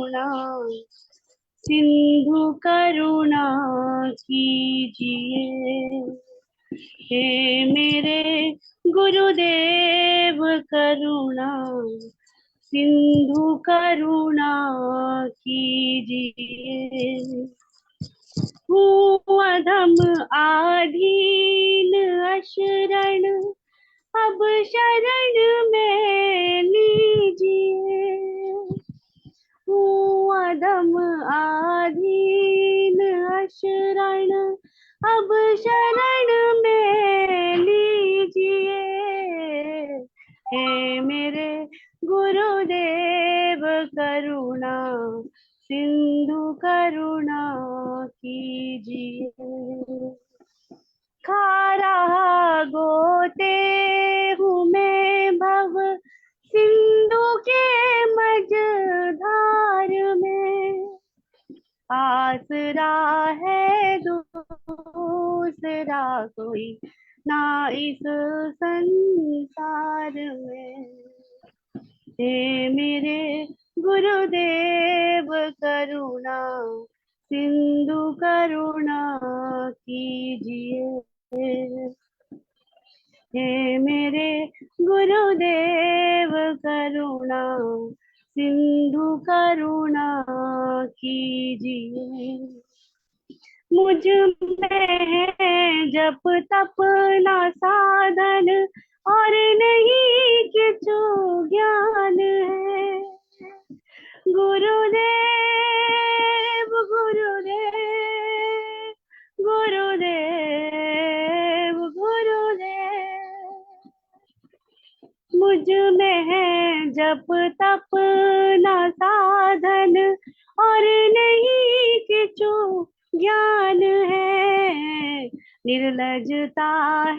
करुणा सिंधु करुणा कीजिए। हे मेरे गुरुदेव करुणा सिंधु करुणा कीजिए। हूँ अधम आधीन अशरण, अब शरण में लीजिए। हूँ अधम आधीन अशरण, अब शरण में लीजिए। हे मेरे गुरुदेव करुणा सिंधु करुणा कीजिए। खारा गोते हूँ मैं भव सिंधु के मझधार में, आसरा है दूसरा कोई ना इस संसार में। हे मेरे गुरुदेव करुणा सिंधु करुणा कीजिए। हे मेरे गुरुदेव करुणा सिंधु करुणा कीजिए। मुझ में है जप तप ना साधन, और नहीं किछु ज्ञान है। गुरुदेव गुरुदेव गुरुदेव गुरुदेव, मुझ में है जप तप ना साधन, और नहीं किछु ज्ञान है। निर्लजता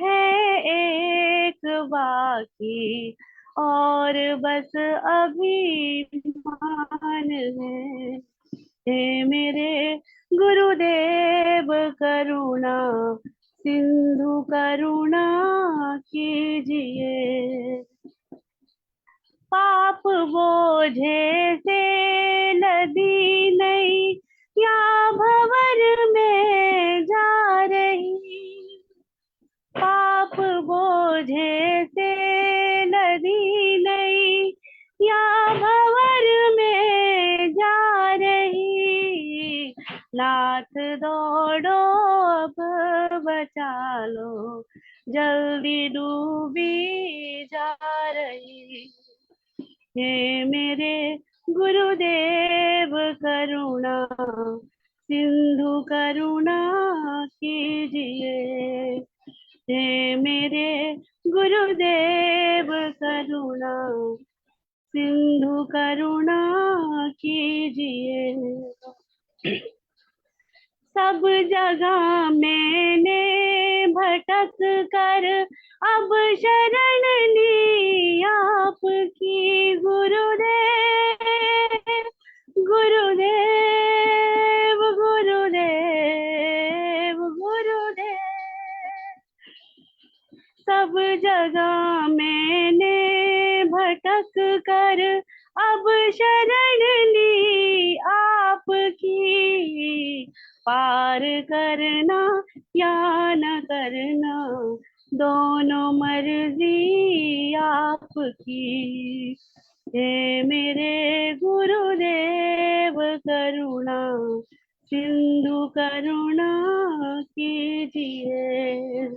है एक बाकी, और बस अभिमान है। हे मेरे गुरुदेव करुणा सिंधु करुणा कीजिए। पाप बोझे से नदी नहीं, या भंवर में जा रही। पाप बोझे से नदी नहीं, या भंवर में जा रही। नाथ दौड़ो अब बचा लो, जल्दी डूबी जा रही। हे मेरे गुरुदेव करुणा सिंधु करुणा कीजिए। हे मेरे गुरुदेव करुणा सिंधु करुणा कीजिए। सब जगह मैंने भटक कर अब शरण ली आपकी। गुरुदेव गुरुदेव गुरुदेव गुरुदेव, सब जगह मैंने भटक कर अब शरण ली आपकी। पार करना या न करना, दोनों मर्जी आपकी। हे मेरे गुरुदेव करुणा सिंधु करुणा कीजिए।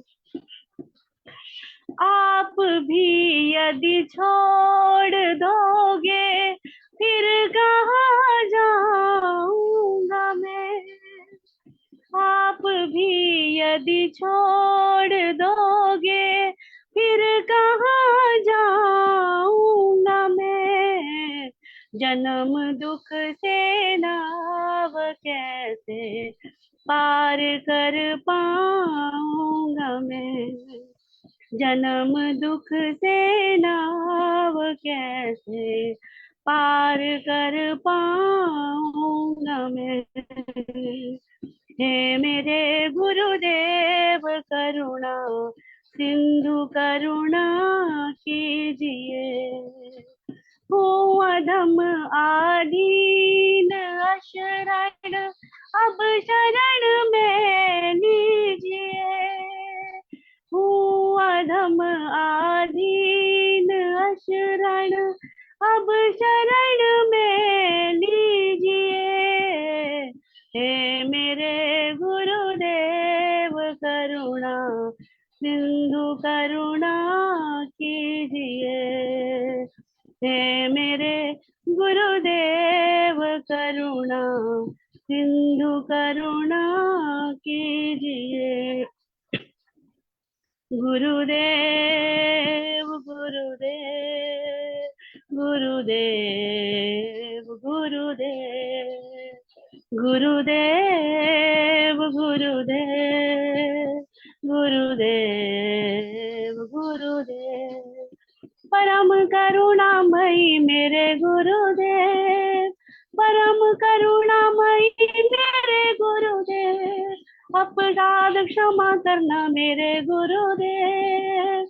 आप भी यदि छोड़ दोगे, फिर कहाँ जाऊंगा मैं। आप भी यदि छोड़ दोगे, फिर कहाँ जाऊंगा मैं। जन्म दुख से नाव कैसे पार कर पाऊंगा मैं। जन्म दुख से नाव कैसे पार कर पाऊंगा मैं। हे मेरे गुरुदेव करुणा सिंधु करुणा कीजिए। हूँ अधम आधीन सिंधु करुणा कीजिए। हे मेरे गुरुदेव करुणा सिंधु करुणा कीजिए। गुरुदेव गुरुदेव गुरुदेव गुरुदेव गुरुदेव गुरुदेव गुरुदेव गुरुदेव परम करुणामयी मेरे गुरुदेव, परम करुणामयी मेरे गुरुदेव, अपराध क्षमा करना मेरे गुरुदेव,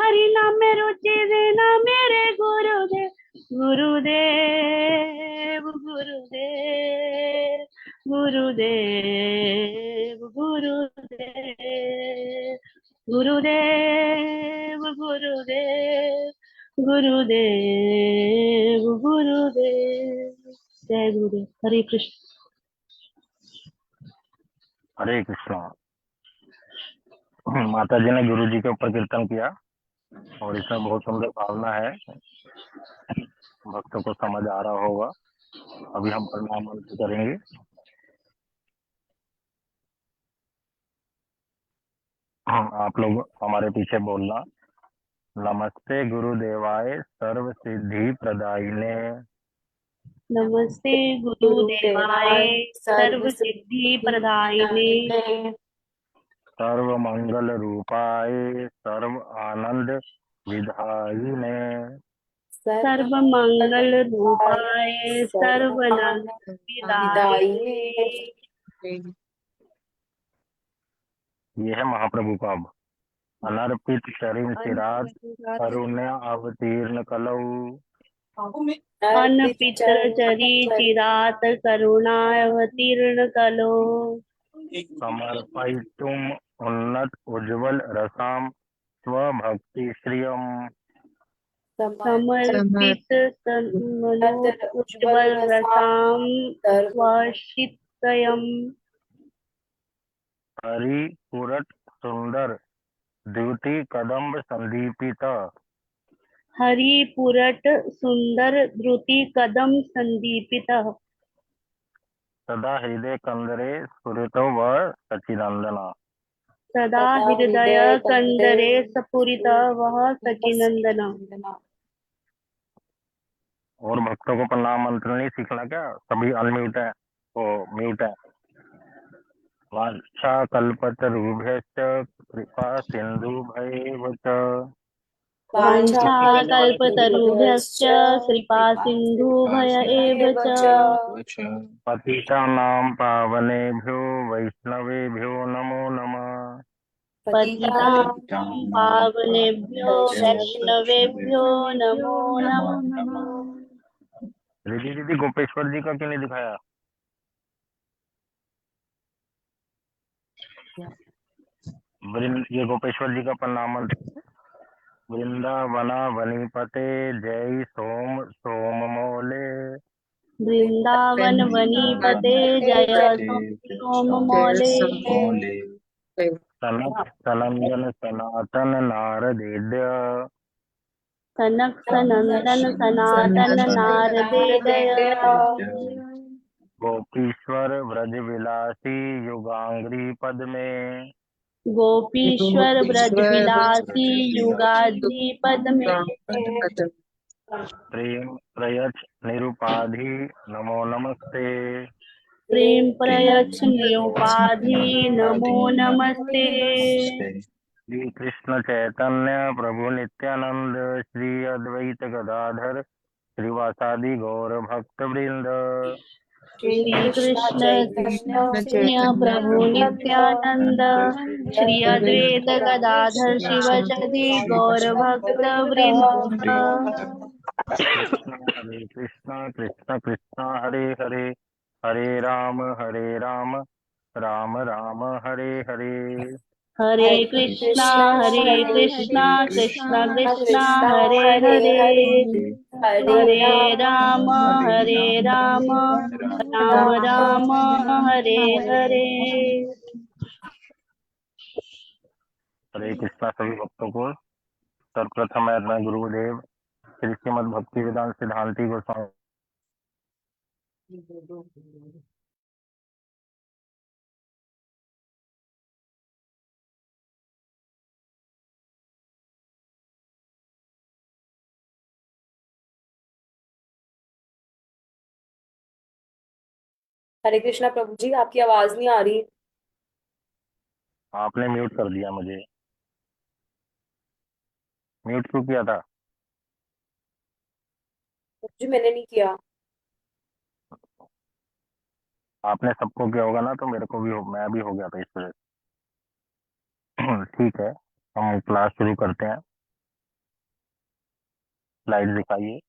हरि नाम में रुचि देना मेरे गुरुदेव। गुरुदेव गुरुदेव गुरुदेव गुरुदेव गुरुदेव गुरुदेव गुरुदेव गुरुदेव। जय गुरुदेव। हरे कृष्ण। हरे कृष्णा। माता जी ने गुरु जी के ऊपर कीर्तन किया और इसमें बहुत सुंदर भावना है, भक्तों को समझ आ रहा होगा। अभी हम प्रणाम मंत्र करेंगे। आप लोग हमारे पीछे बोलना। नमस्ते गुरुदेवाय सर्व सिद्धि प्रदायिने। नमस्ते गुरुदेवाय सर्व सिद्धि प्रदायिने। सर्व मंगल रूपाय सर्व आनंद विधायिने। सर्व मंगल रूपाय सर्वनंद विदायिने। ये है महाप्रभु का अब। अनर्पित शरीर चिरात करुण्य अवतीर्ण कलऊ। अनपित्र चरी चिरात करुणावतीर्ण कलो। समर्पयितुम उन्नत उज्ज्वल रसाम स्वभक्ति श्रियम। समर्पित तन्मनोत उज्ज्वल रसाम स्वाशितयम्। हरि पुरट सुंदर द्युति कदम्ब संदीपित। हरि पुरट सुंदर द्रुति कदम संदीपितः। सदा हृदय कंदरे स्फुरितो व सचिनंदना। सदा हृदय कंदरे स्फुरित वह सचिनंदन। और भक्तों को प्रणाम मंत्र नहीं सीखना क्या? सभी अनम्यूट है, तो म्यूट है। वाञ्छा कल्पतरुभ्यश्च कृपा सिन्धुभ्यैव च। वाञ्छा कल्पतरुभ्यश्च कृपा सिन्धुभय एव च। पतितानां पावनेभ्यो वैष्णवेभ्यो नमो नमः। पतितानां पावनेभ्यो वैष्णवेभ्यो नमो नमः। रिधि दीदी गोपेश्वर जी का क्यों नहीं दिखाया? ये गोपेश्वर जी का प्रणाम। वृंदावना वनीपते जय सोम सोम मोले। वृंदावन वनीपते जय सोम मौले। सनक सनंदन सनातन नारदेद्य। सनक सनंदन सनातन नारदेदय। गोपीश्वर व्रज विलासी युगांग्री पद में। गोपीश्वर ब्रज विलासी युगाधि पद में। प्रेम प्रयच निरुपाधि नमो नमस्ते। प्रेम प्रयच्छ निरुपाधि नमो नमस्ते। श्री कृष्ण चैतन्य प्रभु नित्यानंद श्री अद्वैत गदाधर श्रीवासादि गौर भक्त वृंद। श्री कृष्ण चैतन्य प्रभु नित्यानंद श्री अद्वैत गदाधर शिवसदि गौर भक्त वृंद। कृष्ण कृष्ण कृष्ण हरे हरे हरे राम राम राम हरे हरे। हरे कृष्णा कृष्णा कृष्णा हरे हरे। हरे राम राम राम हरे हरे। हरे कृष्णा। सभी भक्तों को सर्वप्रथम मैं अपना गुरुदेव श्री श्रीमद् भक्ति वेदांत सिद्धांति गोस्वामी हरे कृष्णा प्रभु जी, आपकी आवाज नहीं आ रही। आपने म्यूट कर दिया मुझे। म्यूट क्यों किया था? प्रभु जी मैंने नहीं किया। आपने सबको किया होगा ना, तो मेरे को भी मैं भी हो गया था इस वजह से। ठीक है, हम क्लास शुरू करते हैं। स्लाइड दिखाइए।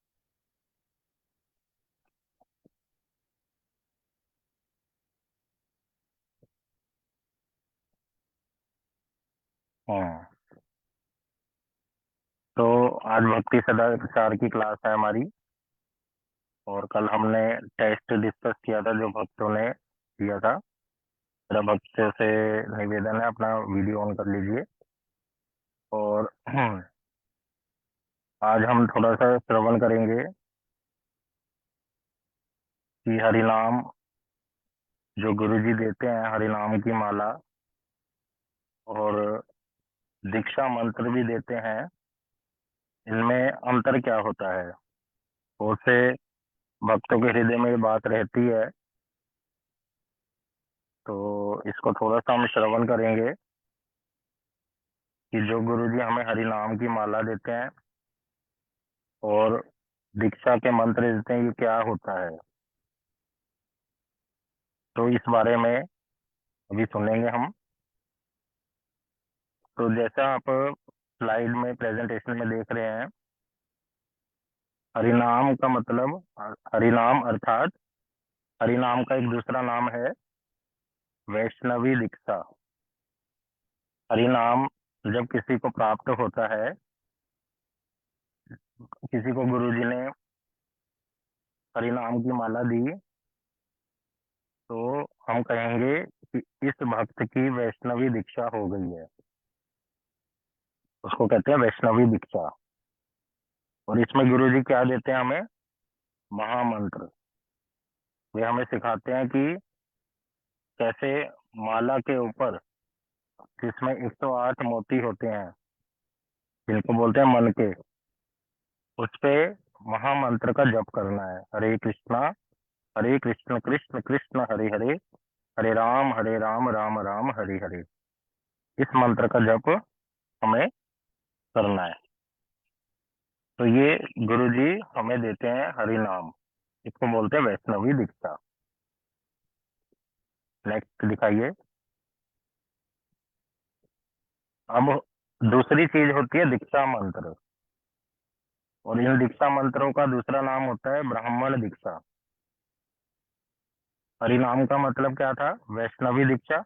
हाँ, तो आज भक्ति सदाचार की क्लास है हमारी। और कल हमने टेस्ट डिस्कस किया था जो भक्तों ने दिया था। मेरा भक्त से निवेदन है, अपना वीडियो ऑन कर लीजिए। और आज हम थोड़ा सा श्रवण करेंगे कि हरिनाम जो गुरुजी देते हैं, हरिनाम की माला और दीक्षा मंत्र भी देते हैं, इनमें अंतर क्या होता है। बहुत से भक्तों के हृदय में ये बात रहती है, तो इसको थोड़ा सा हम श्रवण करेंगे कि जो गुरुजी हमें हरिनाम की माला देते हैं और दीक्षा के मंत्र देते हैं, ये क्या होता है। तो इस बारे में अभी सुनेंगे हम। तो जैसा आप स्लाइड में प्रेजेंटेशन में देख रहे हैं, हरिनाम का मतलब, हरिनाम अर्थात हरिनाम का एक दूसरा नाम है वैष्णवी दीक्षा। हरिनाम जब किसी को प्राप्त होता है, किसी को गुरुजी ने हरिनाम की माला दी, तो हम कहेंगे कि इस भक्त की वैष्णवी दीक्षा हो गई है। उसको कहते हैं वैष्णवी दीक्षा। और इसमें गुरुजी क्या देते हैं हमें? महामंत्र। वे हमें सिखाते हैं कि कैसे माला के ऊपर, जिसमें 108 मोती होते हैं, जिनको बोलते हैं मन के, उस पे महामंत्र का जप करना है। हरे कृष्ण कृष्ण कृष्ण हरे हरे, हरे राम राम राम हरे हरे। इस मंत्र का जप हमें करना है। तो ये गुरुजी हमें देते हैं हरि नाम, इसको बोलते हैं वैष्णवी दीक्षा। नेक्स्ट दिखाइए। अब दूसरी चीज होती है दीक्षा मंत्र। और इन दीक्षा मंत्रों का दूसरा नाम होता है ब्राह्मण दीक्षा। हरि नाम का मतलब क्या था? वैष्णवी दीक्षा।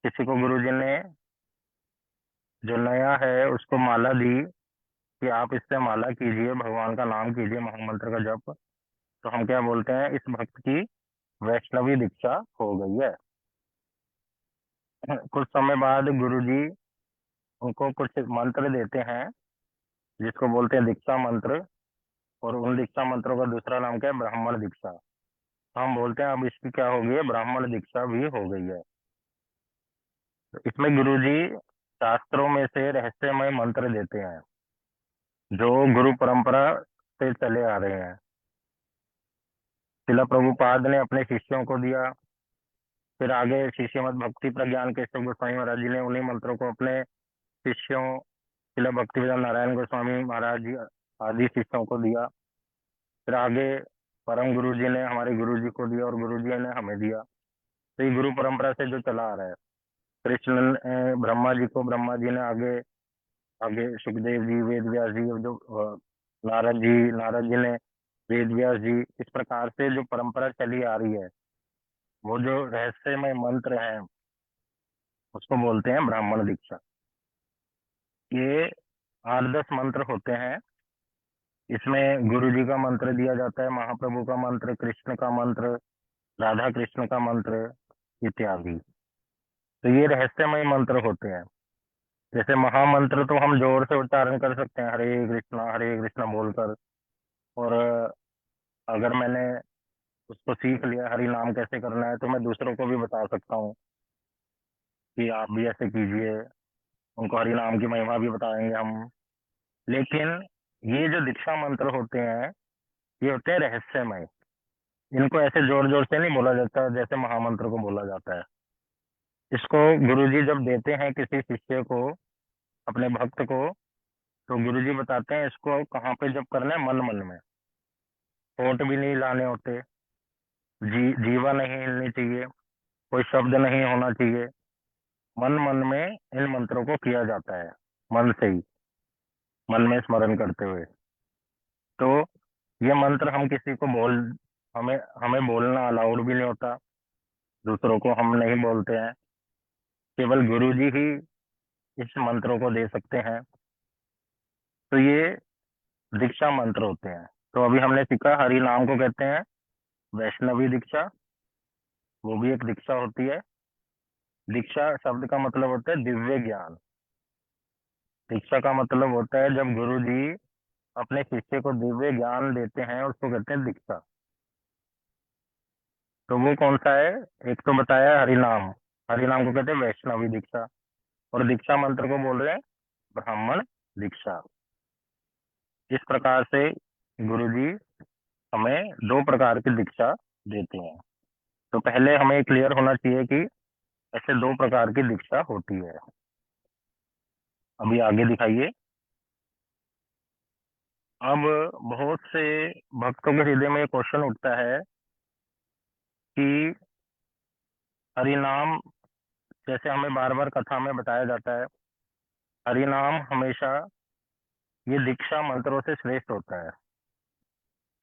किसी को गुरुजी ने, जो नया है, उसको माला दी कि आप इससे माला कीजिए, भगवान का नाम कीजिए, महामंत्र का जप, तो हम क्या बोलते हैं? इस भक्त की वैष्णवी दीक्षा हो गई है। कुछ समय बाद गुरुजी उनको कुछ मंत्र देते हैं, जिसको बोलते हैं दीक्षा मंत्र। और उन दीक्षा मंत्रों का दूसरा नाम क्या है? ब्राह्मण दीक्षा। तो हम बोलते हैं अब इसकी क्या हो गई है? ब्राह्मण दीक्षा भी हो गई है। तो इसमें गुरुजी शास्त्रों में से रहस्यमय मंत्र देते हैं, जो गुरु परंपरा से चले आ रहे हैं। शिला प्रभुपाद ने अपने शिष्यों को दिया, फिर आगे शिष्य मत भक्ति प्रज्ञान केशव गोस्वामी महाराज जी ने उन्हीं मंत्रों को अपने शिष्यों शिला भक्ति वेदांत नारायण गोस्वामी महाराज जी आदि शिष्यों को दिया। फिर आगे परम गुरु जी ने हमारे गुरु जी को दिया और गुरु जी ने हमें दिया। तो ये गुरु परंपरा से जो चला आ रहा है। कृष्ण ने ब्रह्मा जी को, ब्रह्मा जी ने आगे आगे सुखदेव जी, वेद व्यास जी, जो नारद जी ने वेद व्यास जी, इस प्रकार से जो परंपरा चली आ रही है, वो जो रहस्यमय मंत्र हैं, उसको बोलते हैं ब्राह्मण दीक्षा। ये 8-10 मंत्र होते हैं। इसमें गुरु जी का मंत्र दिया जाता है, महाप्रभु का मंत्र, कृष्ण का मंत्र, राधा कृष्ण का मंत्र इत्यादि। तो ये रहस्यमय मंत्र होते हैं। जैसे महामंत्र तो हम जोर से उच्चारण कर सकते हैं, हरे कृष्णा बोलकर। और अगर मैंने उसको सीख लिया हरि नाम कैसे करना है, तो मैं दूसरों को भी बता सकता हूँ कि आप भी ऐसे कीजिए। उनको हरि नाम की महिमा भी बताएंगे हम। लेकिन ये जो दीक्षा मंत्र होते हैं, ये होते हैं रहस्यमय। इनको ऐसे जोर जोर से नहीं बोला जाता जैसे महामंत्र को बोला जाता है। इसको गुरुजी जब देते हैं किसी शिष्य को, अपने भक्त को, तो गुरुजी बताते हैं इसको कहाँ पे जप करना है। मन मन में। होंठ भी नहीं लाने होते। जीवा नहीं हिलनी चाहिए। कोई शब्द नहीं होना चाहिए। मन मन में इन मंत्रों को किया जाता है, मन से ही, मन में स्मरण करते हुए। तो ये मंत्र हम किसी को हमें हमें बोलना अलाउड भी नहीं होता। दूसरों को हम नहीं बोलते हैं। केवल गुरुजी ही इस मंत्रों को दे सकते हैं। तो ये दीक्षा मंत्र होते हैं। तो अभी हमने सीखा हरि नाम को कहते हैं वैष्णवी दीक्षा। वो भी एक दीक्षा होती है। दीक्षा शब्द का मतलब होता है दिव्य ज्ञान। दीक्षा का मतलब होता है जब गुरु जी अपने शिष्य को दिव्य ज्ञान देते हैं, उसको कहते हैं दीक्षा। तो वो कौन सा है? एक तो बताया हरिनाम। हरिनाम को कहते हैं वैष्णवी दीक्षा। और दीक्षा मंत्र को बोल रहे हैं ब्राह्मण दीक्षा। इस प्रकार से गुरु जी हमें दो प्रकार की दीक्षा देते हैं। तो पहले हमें क्लियर होना चाहिए कि ऐसे दो प्रकार की दीक्षा होती है। अभी आगे दिखाइए। अब बहुत से भक्तों के हृदय में क्वेश्चन उठता है कि हरि नाम, जैसे हमें बार बार कथा में बताया जाता है, हरि नाम हमेशा ये दीक्षा मंत्रों से श्रेष्ठ होता है,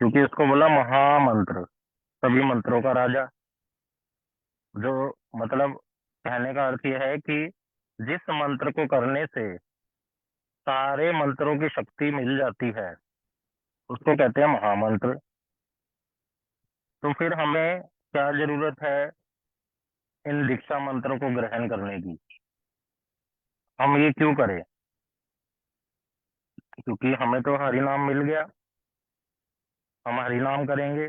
क्योंकि उसको बोला महामंत्र, सभी मंत्रों का राजा। जो मतलब कहने का अर्थ यह है कि जिस मंत्र को करने से सारे मंत्रों की शक्ति मिल जाती है, उसको कहते हैं महामंत्र। तो फिर हमें क्या जरूरत है इन दीक्षा मंत्रों को ग्रहण करने की? हम ये क्यों करें? क्योंकि हमें तो हरि नाम मिल गया, हम हरि नाम करेंगे।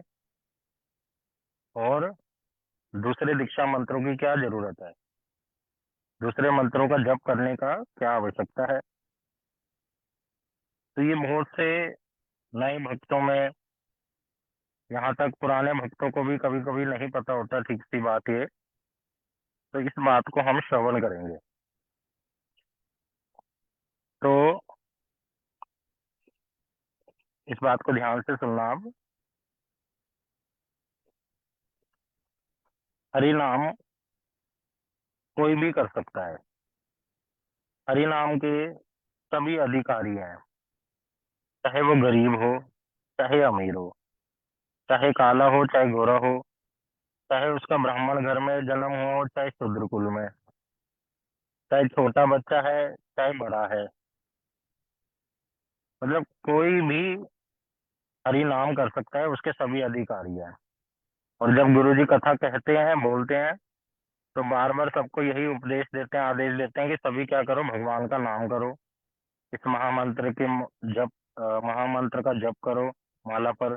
और दूसरे दीक्षा मंत्रों की क्या जरूरत है? दूसरे मंत्रों का जप करने का क्या आवश्यकता है? तो ये बहुत से नए भक्तों में, यहाँ तक पुराने भक्तों को भी कभी कभी नहीं पता होता ठीक सी बात ये। तो इस बात को हम श्रवण करेंगे। तो इस बात को ध्यान से सुनना आप। हरि नाम कोई भी कर सकता है। हरि नाम के सभी अधिकारी हैं, चाहे वो गरीब हो, चाहे अमीर हो, चाहे काला हो, चाहे गोरा हो, चाहे उसका ब्राह्मण घर में जन्म हो, चाहे शूद्र कुल में, चाहे छोटा बच्चा है, चाहे बड़ा है। मतलब कोई भी हरि नाम कर सकता है, उसके सभी अधिकारी हैं। और जब गुरुजी कथा कहते हैं, बोलते हैं, तो बार बार सबको यही उपदेश देते हैं, आदेश देते हैं कि सभी क्या करो, भगवान का नाम करो। इस महामंत्र के जप महामंत्र का जप करो माला पर।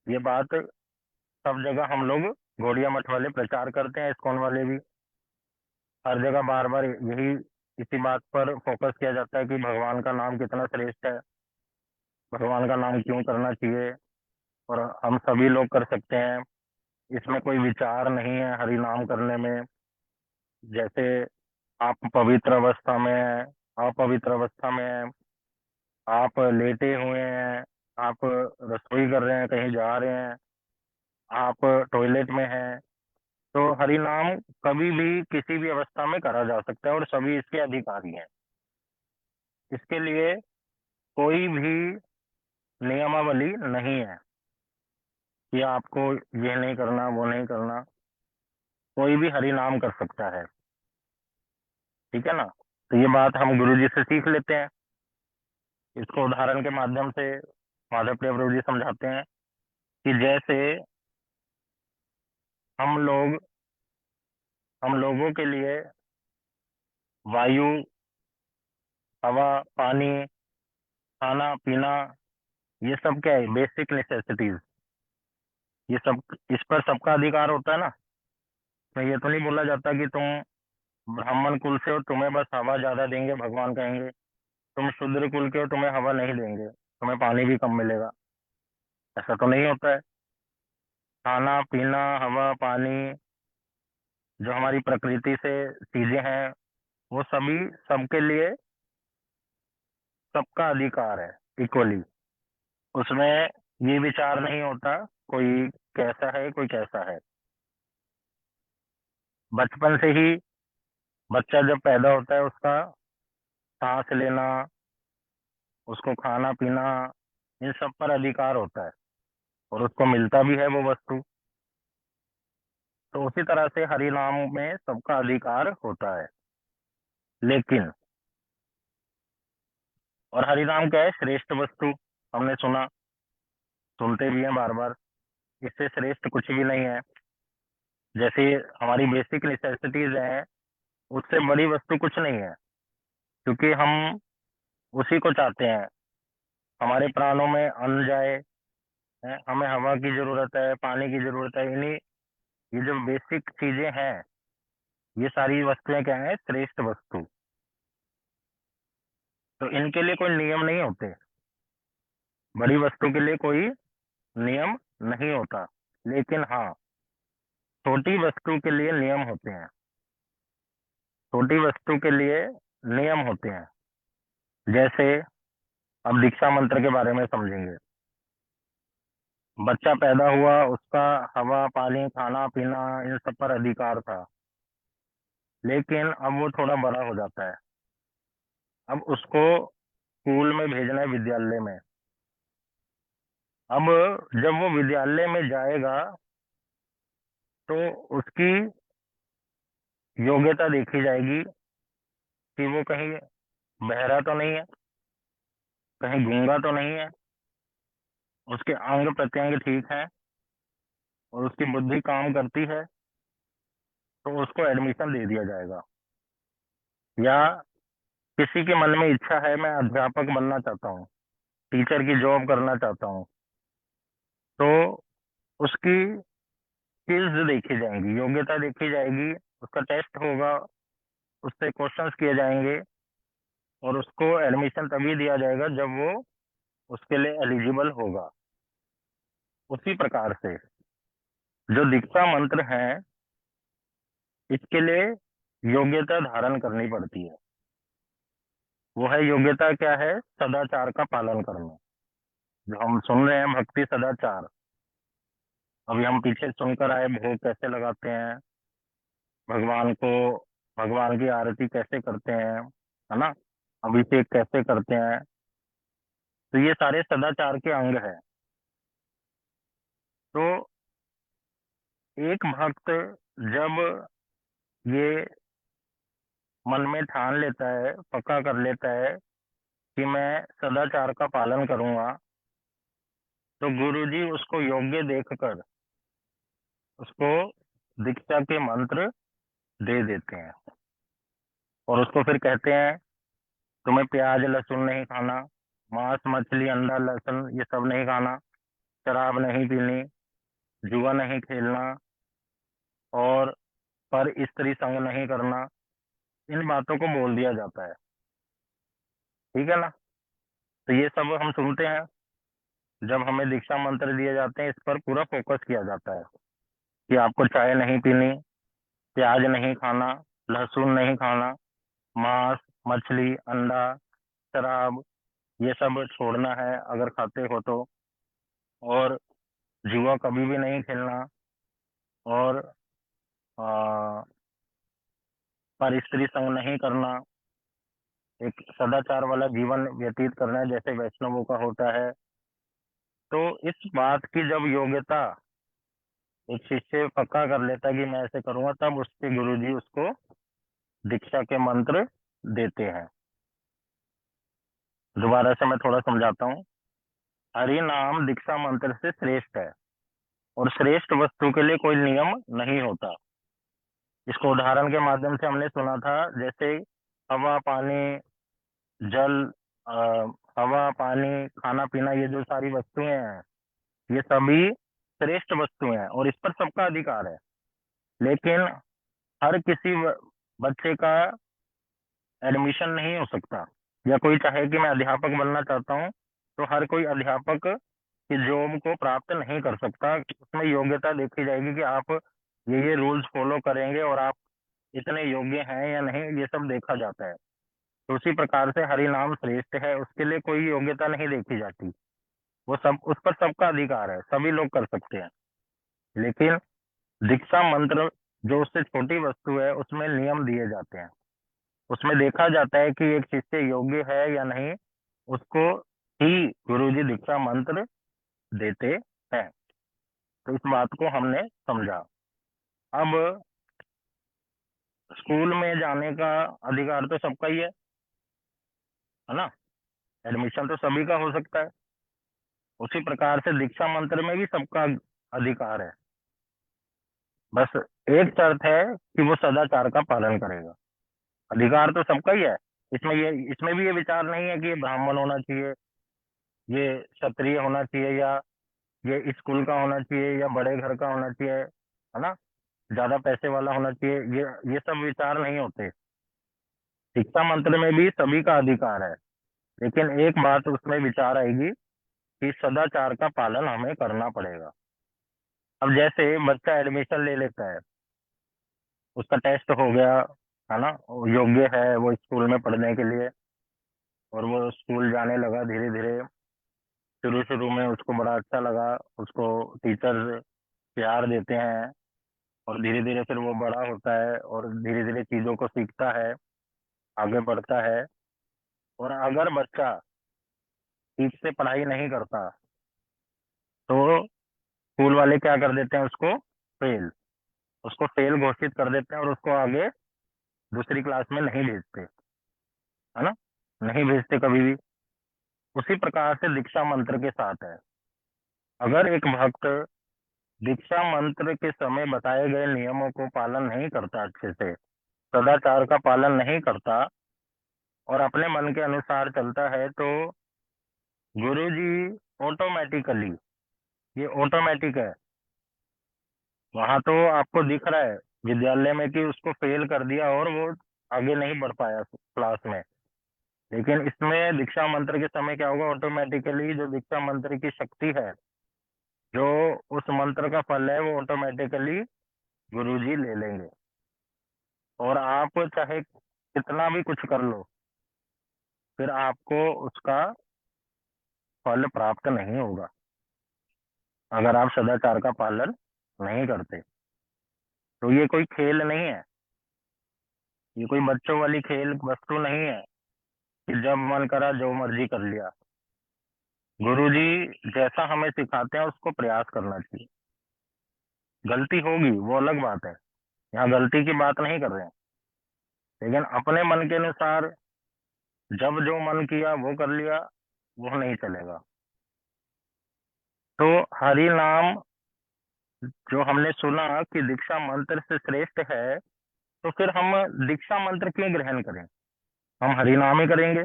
ये बात सब जगह हम लोग गौड़िया मठ वाले प्रचार करते हैं, इस्कॉन वाले भी। हर जगह बार बार यही, इसी बात पर फोकस किया जाता है कि भगवान का नाम कितना श्रेष्ठ है, भगवान का नाम क्यों करना चाहिए, और हम सभी लोग कर सकते हैं। इसमें कोई विचार नहीं है हरि नाम करने में। जैसे आप पवित्र अवस्था में हैं, अपवित्र अवस्था में हैं, आप लेटे हुए हैं, आप रसोई कर रहे हैं, कहीं जा रहे हैं, आप टॉयलेट में हैं, तो हरि नाम कभी भी किसी भी अवस्था में करा जा सकता है, और सभी इसके अधिकारी हैं। इसके लिए कोई भी नियमावली नहीं है कि आपको ये नहीं करना, वो नहीं करना। कोई भी हरि नाम कर सकता है। ठीक है ना? तो ये बात हम गुरु जी से सीख लेते हैं। इसको उदाहरण के माध्यम से माधव प्रिय प्रभु जी समझाते हैं कि जैसे हम लोग, हम लोगों के लिए वायु हवा, पानी, खाना पीना, ये सब क्या है? Basic necessities. ये सब, इस पर सबका अधिकार होता है ना। तो ये तो नहीं बोला जाता कि तुम ब्राह्मण कुल से हो, तुम्हें बस हवा ज्यादा देंगे, भगवान कहेंगे तुम शूद्र कुल के हो, तुम्हें हवा नहीं देंगे, तुम्हें पानी भी कम मिलेगा। ऐसा तो नहीं होता है। खाना पीना, हवा पानी, जो हमारी प्रकृति से चीजें हैं, वो सभी सबके लिए सबका अधिकार है, इक्वली। उसमें ये विचार नहीं होता कोई कैसा है कोई कैसा है। बचपन से ही बच्चा जब पैदा होता है, उसका सांस लेना, उसको खाना पीना, इन सब पर अधिकार होता है, और उसको मिलता भी है वो वस्तु। तो उसी तरह से हरि नाम में सबका अधिकार होता है। लेकिन, और हरि नाम क्या है? श्रेष्ठ वस्तु। हमने सुना, सुनते भी हैं बार बार। इससे श्रेष्ठ कुछ भी नहीं है। जैसे हमारी बेसिक नेसेसिटीज है, उससे बड़ी वस्तु कुछ नहीं है, क्योंकि हम उसी को चाहते हैं। हमारे प्राणों में अन्न जाए, हमें हवा की जरूरत है, पानी की जरूरत है, इन्हीं, ये जो बेसिक चीजें हैं, ये सारी वस्तुएं क्या है? श्रेष्ठ वस्तु। तो इनके लिए कोई नियम नहीं होते। बड़ी वस्तु के लिए कोई नियम नहीं होता। लेकिन हाँ, छोटी वस्तु के लिए नियम होते हैं। छोटी वस्तु के लिए नियम होते हैं। जैसे, अब दीक्षा मंत्र के बारे में समझेंगे। बच्चा पैदा हुआ, उसका हवा पानी खाना पीना इन सब पर अधिकार था। लेकिन अब वो थोड़ा बड़ा हो जाता है। अब उसको स्कूल में भेजना है, विद्यालय में। अब जब वो विद्यालय में जाएगा, तो उसकी योग्यता देखी जाएगी कि वो कहीं बहरा तो नहीं है, कहीं गूंगा तो नहीं है, उसके अंग प्रत्यंग ठीक है, और उसकी बुद्धि काम करती है, तो उसको एडमिशन दे दिया जाएगा। या किसी के मन में इच्छा है, मैं अध्यापक बनना चाहता हूँ, टीचर की जॉब करना चाहता हूँ, तो उसकी स्किल्स देखी जाएंगी, योग्यता देखी जाएगी, उसका टेस्ट होगा, उससे क्वेश्चंस किए जाएंगे, और उसको एडमिशन तभी दिया जाएगा जब वो उसके लिए एलिजिबल होगा। उसी प्रकार से जो दीक्षा मंत्र है, इसके लिए योग्यता धारण करनी पड़ती है। वो है योग्यता क्या है? सदाचार का पालन करना। जो हम सुन रहे हैं, भक्ति सदाचार, अभी हम पीछे सुनकर आए, भोग कैसे लगाते हैं भगवान को, भगवान की आरती कैसे करते हैं, है ना, अभिषेक कैसे करते हैं, तो ये सारे सदाचार के अंग है। तो एक भक्त जब ये मन में ठान लेता है, पक्का कर लेता है कि मैं सदाचार का पालन करूंगा, तो गुरुजी उसको योग्य देखकर उसको दीक्षा के मंत्र दे देते हैं। और उसको फिर कहते हैं, तुम्हें प्याज लहसुन नहीं खाना, मांस मछली अंडा लहसुन ये सब नहीं खाना, शराब नहीं पीनी, जुआ नहीं खेलना, और पर स्त्री संग नहीं करना। इन बातों को बोल दिया जाता है। ठीक है ना? तो ये सब हम सुनते हैं। जब हमें दीक्षा मंत्र दिए जाते हैं, इस पर पूरा फोकस किया जाता है कि आपको चाय नहीं पीनी, प्याज नहीं खाना, लहसुन नहीं खाना, मांस मछली अंडा शराब ये सब छोड़ना है अगर खाते हो तो, और जुआ कभी भी नहीं खेलना, और आ, पर स्त्री संग नहीं करना, एक सदाचार वाला जीवन व्यतीत करना है जैसे वैष्णवों का होता है। तो इस बात की जब योग्यता एक शिष्य पक्का कर लेता है कि मैं ऐसे करूंगा, तब उसके गुरुजी उसको दीक्षा के मंत्र देते हैं। दोबारा से मैं थोड़ा समझाता हूँ। हरि नाम दीक्षा मंत्र से श्रेष्ठ है, और श्रेष्ठ वस्तु के लिए कोई नियम नहीं होता। इसको उदाहरण के माध्यम से हमने सुना था, जैसे हवा पानी जल, अ, हवा, पानी, खाना पीना, ये जो सारी वस्तुएं हैं, ये सभी श्रेष्ठ वस्तुएं हैं और इस पर सबका अधिकार है। लेकिन हर किसी बच्चे का एडमिशन नहीं हो सकता, या कोई चाहे कि मैं अध्यापक बनना चाहता हूँ, तो हर कोई अध्यापक की जॉब को प्राप्त नहीं कर सकता। उसमें योग्यता देखी जाएगी कि आप ये रूल्स फॉलो करेंगे और आप इतने योग्य हैं या नहीं, ये सब देखा जाता है। तो उसी प्रकार से हरि नाम श्रेष्ठ है, उसके लिए कोई योग्यता नहीं देखी जाती। वो सब, उस पर सबका अधिकार है, सभी लोग कर सकते हैं। लेकिन दीक्षा मंत्र जो उससे छोटी वस्तु है, उसमें नियम दिए जाते हैं। उसमें देखा जाता है कि एक शिष्य योग्य है या नहीं, उसको ही गुरुजी दीक्षा मंत्र देते हैं। तो इस बात को हमने समझा। अब स्कूल में जाने का अधिकार तो सबका ही है ना। एडमिशन तो सभी का हो सकता है। उसी प्रकार से दीक्षा मंत्र में भी सबका अधिकार है। बस एक शर्त है कि वो सदाचार का पालन करेगा। अधिकार तो सबका ही है। इसमें भी ये विचार नहीं है कि ये ब्राह्मण होना चाहिए, ये क्षत्रिय होना चाहिए, या ये स्कूल का होना चाहिए, या बड़े घर का होना चाहिए, है ना, ज्यादा पैसे वाला होना चाहिए। ये सब विचार नहीं होते। शिक्षा मंत्र में भी सभी का अधिकार है, लेकिन एक बात उसमें विचार आएगी कि सदाचार का पालन हमें करना पड़ेगा। अब जैसे बच्चा एडमिशन ले लेता है, उसका टेस्ट हो गया, है ना, वो योग्य है वो स्कूल में पढ़ने के लिए, और वो स्कूल जाने लगा धीरे धीरे। शुरू शुरू में उसको बड़ा अच्छा लगा, उसको टीचर प्यार देते हैं, और धीरे धीरे फिर वो बड़ा होता है और धीरे धीरे चीजों को सीखता है, आगे बढ़ता है। और अगर बच्चा ठीक से पढ़ाई नहीं करता, तो स्कूल वाले क्या कर देते हैं, फेल उसको फेल घोषित कर देते हैं और उसको आगे दूसरी क्लास में नहीं भेजते, है ना, नहीं भेजते कभी भी। उसी प्रकार से दीक्षा मंत्र के साथ है। अगर एक भक्त दीक्षा मंत्र के समय बताए गए नियमों को पालन नहीं करता, अच्छे से सदाचार का पालन नहीं करता और अपने मन के अनुसार चलता है, तो गुरु जी ऑटोमेटिकली, ये ऑटोमेटिक है, वहां तो आपको दिख रहा है विद्यालय में कि उसको फेल कर दिया और वो आगे नहीं बढ़ पाया क्लास में। लेकिन इसमें दीक्षा मंत्र के समय क्या होगा, ऑटोमेटिकली जो दीक्षा मंत्र की शक्ति है, जो उस मंत्र का फल है, वो ऑटोमेटिकली गुरुजी ले लेंगे। और आप चाहे कितना भी कुछ कर लो, फिर आपको उसका फल प्राप्त नहीं होगा, अगर आप सदाचार का पालन नहीं करते। तो ये कोई खेल नहीं है, ये कोई बच्चों वाली खेल वस्तु नहीं है कि जब मन करा जो मर्जी कर लिया। गुरुजी जैसा हमें सिखाते हैं उसको प्रयास करना चाहिए। गलती होगी वो अलग बात है, यहाँ गलती की बात नहीं कर रहे हैं, लेकिन अपने मन के अनुसार जब जो मन किया वो कर लिया, वो नहीं चलेगा। तो हरि नाम जो हमने सुना कि दीक्षा मंत्र से श्रेष्ठ है, तो फिर हम दीक्षा मंत्र क्यों ग्रहण करें, हम हरि नाम ही करेंगे।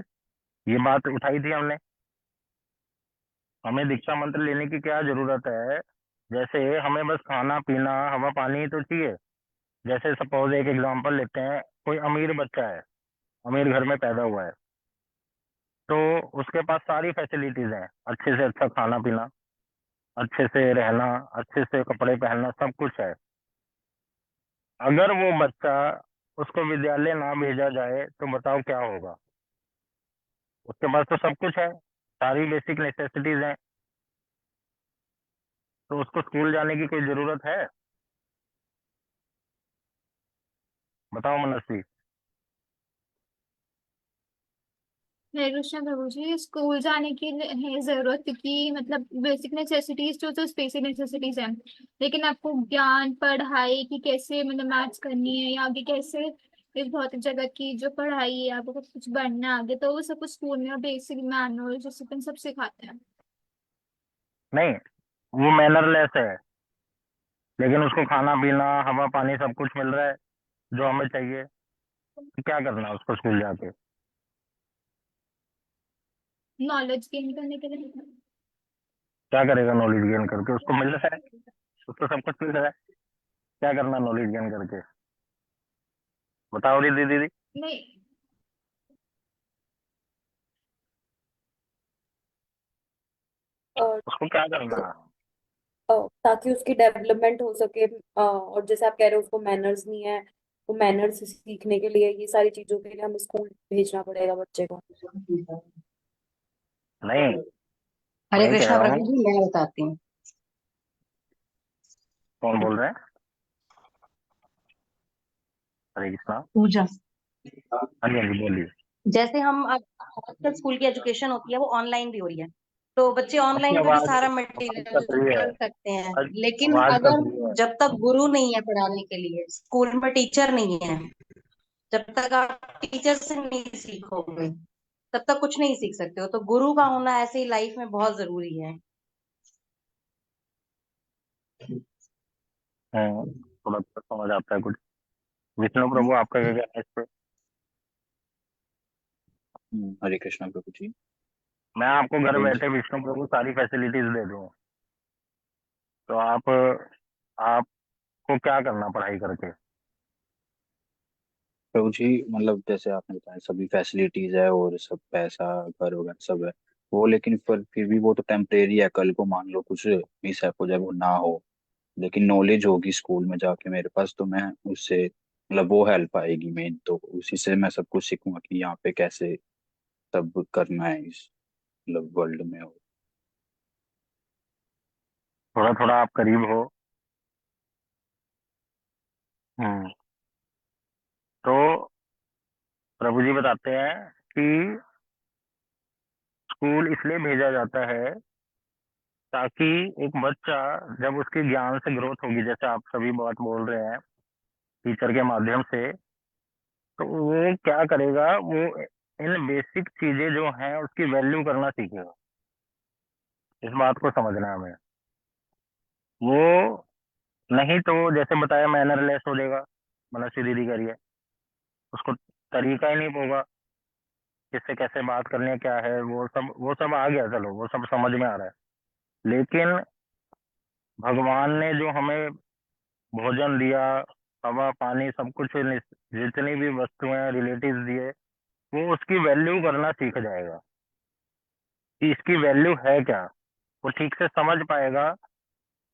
ये बात उठाई थी हमने। हमें दीक्षा मंत्र लेने की क्या जरूरत है। जैसे हमें बस खाना पीना हवा पानी तो चाहिए। जैसे सपोज एक एग्जांपल लेते हैं, कोई अमीर बच्चा है, अमीर घर में पैदा हुआ है, तो उसके पास सारी फैसिलिटीज हैं, अच्छे से अच्छा खाना पीना, अच्छे से रहना, अच्छे से कपड़े पहनना, सब कुछ है। अगर वो बच्चा, उसको विद्यालय ना भेजा जाए तो बताओ क्या होगा। उसके पास तो सब कुछ है, सारी बेसिक नेसेसिटीज हैं, तो उसको स्कूल जाने की कोई जरूरत है, बताओ मनस्वी। हरे कृष्ण प्रभु जी, स्कूल जाने की है जरूरत, क्योंकि मतलब बेसिक नेसेसिटीज तो बेसिक नेसेसिटीज हैं। लेकिन आपको ज्ञान पढ़ाई की कैसे मतलब मैच करनी है, या आगे कैसे इस भौतिक जगत की जो पढ़ाई है, आपको कुछ बढ़ना है आगे, तो वो सब कुछ स्कूल में बेसिक मैनुअल डिसिप्लिन सब सिखाते हैं। नहीं, वो मैनरलेस है, लेकिन उसको खाना पीना हवा पानी सब कुछ मिल रहा है जो हमें चाहिए, तो क्या करना उसको स्कूल जाके। नॉलेज गेन करने के लिए। क्या करेगा नॉलेज गेन करके? उसको मिल रहा है, उसको सब कुछ मिल रहा है, क्या करना नॉलेज गेन करके? बताओ दीदी दीदी। नहीं। और उसको क्या करना? ताकि उसकी डेवलपमेंट हो सके। और जैसे आप कह रहे हो उसको मैनर्स नहीं है, वो मैनर्स सीखने के लिए ये सारी चीजों के लिए हमें स्कूल भेजना पड़ेगा बच्चे को। नहीं, हरे वही कह कृष्णा रहा प्रभु हूँ। जी, मैं बताती हूँ। कौन बोल रहे हैं? हरे कृष्णा। पूजा। हाँ जी हाँ जी, बोलिए। जैसे हम अब आजकल स्कूल की एजुकेशन होती है वो ऑनलाइन भी हो रही है, तो बच्चे आपकी ऑनलाइन पे भी आवाज सारा आवाज मटेरियल कट रही है। पढ़ सकते हैं। आज लेकिन आवाज कट अगर रही है। जब तक गुरु नहीं है पढ़ाने के लिए, स्कूल में टीचर नहीं है, जब तक आप टीचर से नहीं सीखोगे तब तक कुछ नहीं सीख सकते हो। तो गुरु का होना ऐसे ही लाइफ में बहुत जरूरी है। थोड़ा थोड़ा समझ आता है कुछ। विष्णु प्रभु, आपका क्या कहना है इस पे? हरे कृष्णा प्रभु जी। मैं आपको घर प्रभु जी बैठे विष्णु प्रभु सारी फैसिलिटीज दे दूं, तो आपको क्या करना पढ़ाई करके? प्रभु जी, मतलब जैसे आपने बताया सभी फैसिलिटीज है और सब पैसा घर वगैरह सब है वो, लेकिन फिर भी वो तो टेम्परेरी है। कल को मान लो कुछ मिस हो जाए, वो ना हो, लेकिन नॉलेज होगी स्कूल में जाके मेरे पास, तो मैं उससे मतलब वो हेल्प आएगी मेन, तो उसी से मैं सब कुछ सीखूंगा कि यहाँ पे कैसे सब करना है इस मतलब वर्ल्ड में। और थोड़ा थोड़ा आप करीब हो। हम्म तो प्रभु जी बताते हैं कि स्कूल इसलिए भेजा जाता है ताकि एक बच्चा, जब उसकी ज्ञान से ग्रोथ होगी, जैसे आप सभी बात बोल रहे हैं टीचर के माध्यम से, तो वो क्या करेगा, वो इन बेसिक चीजें जो हैं उसकी वैल्यू करना सीखेगा। इस बात को समझना है हमें। वो नहीं तो जैसे बताया मैनरलेस हो जाएगा, मनस्वी दीदी कह रही है, उसको तरीका ही नहीं होगा किससे कैसे बात करनी है, क्या है वो सब आ गया, चलो वो सब समझ में आ रहा है। लेकिन भगवान ने जो हमें भोजन दिया, हवा पानी सब कुछ, जितनी भी वस्तुएं रिलेटिव्स दिए, वो उसकी वैल्यू करना सीख जाएगा कि इसकी वैल्यू है क्या। वो ठीक से समझ पाएगा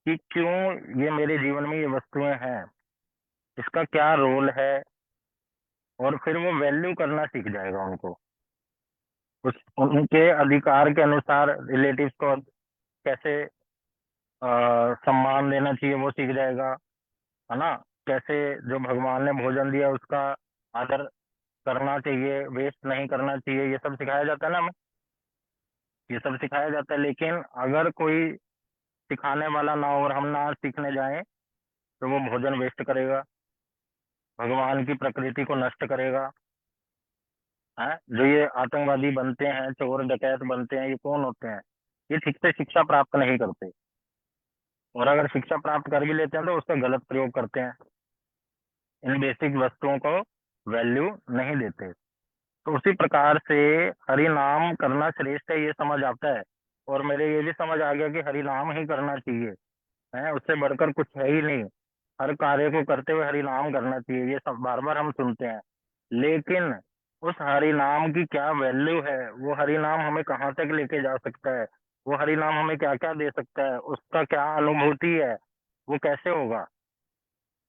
कि क्यों ये मेरे जीवन में ये वस्तुएं हैं, इसका क्या रोल है, और फिर वो वैल्यू करना सीख जाएगा उनको। उस उनके अधिकार के अनुसार रिलेटिव्स को कैसे सम्मान देना चाहिए वो सीख जाएगा, है ना। कैसे जो भगवान ने भोजन दिया उसका आदर करना चाहिए, वेस्ट नहीं करना चाहिए, ये सब सिखाया जाता है ना हमें, ये सब सिखाया जाता है। लेकिन अगर कोई सिखाने वाला ना हो और हम ना सीखने जाएं, तो वो भोजन वेस्ट करेगा, भगवान की प्रकृति को नष्ट करेगा। है जो ये आतंकवादी बनते हैं, चोर डकैत बनते हैं, ये कौन होते हैं? ये ठीक से शिक्षा प्राप्त नहीं करते, और अगर शिक्षा प्राप्त कर भी लेते हैं तो उसका गलत प्रयोग करते हैं, इन बेसिक वस्तुओं को वैल्यू नहीं देते। तो उसी प्रकार से हरि नाम करना श्रेष्ठ है, ये समझ आता है। और मेरे ये भी समझ आ गया कि हरि नाम ही करना चाहिए, है उससे बढ़कर कुछ है ही नहीं। हर कार्य को करते हुए हरि नाम करना चाहिए, ये सब बार बार हम सुनते हैं। लेकिन उस हरि नाम की क्या वैल्यू है, वो हरि नाम हमें कहाँ तक लेके जा सकता है, वो हरि नाम हमें क्या क्या दे सकता है, उसका क्या अनुभूति है, वो कैसे होगा?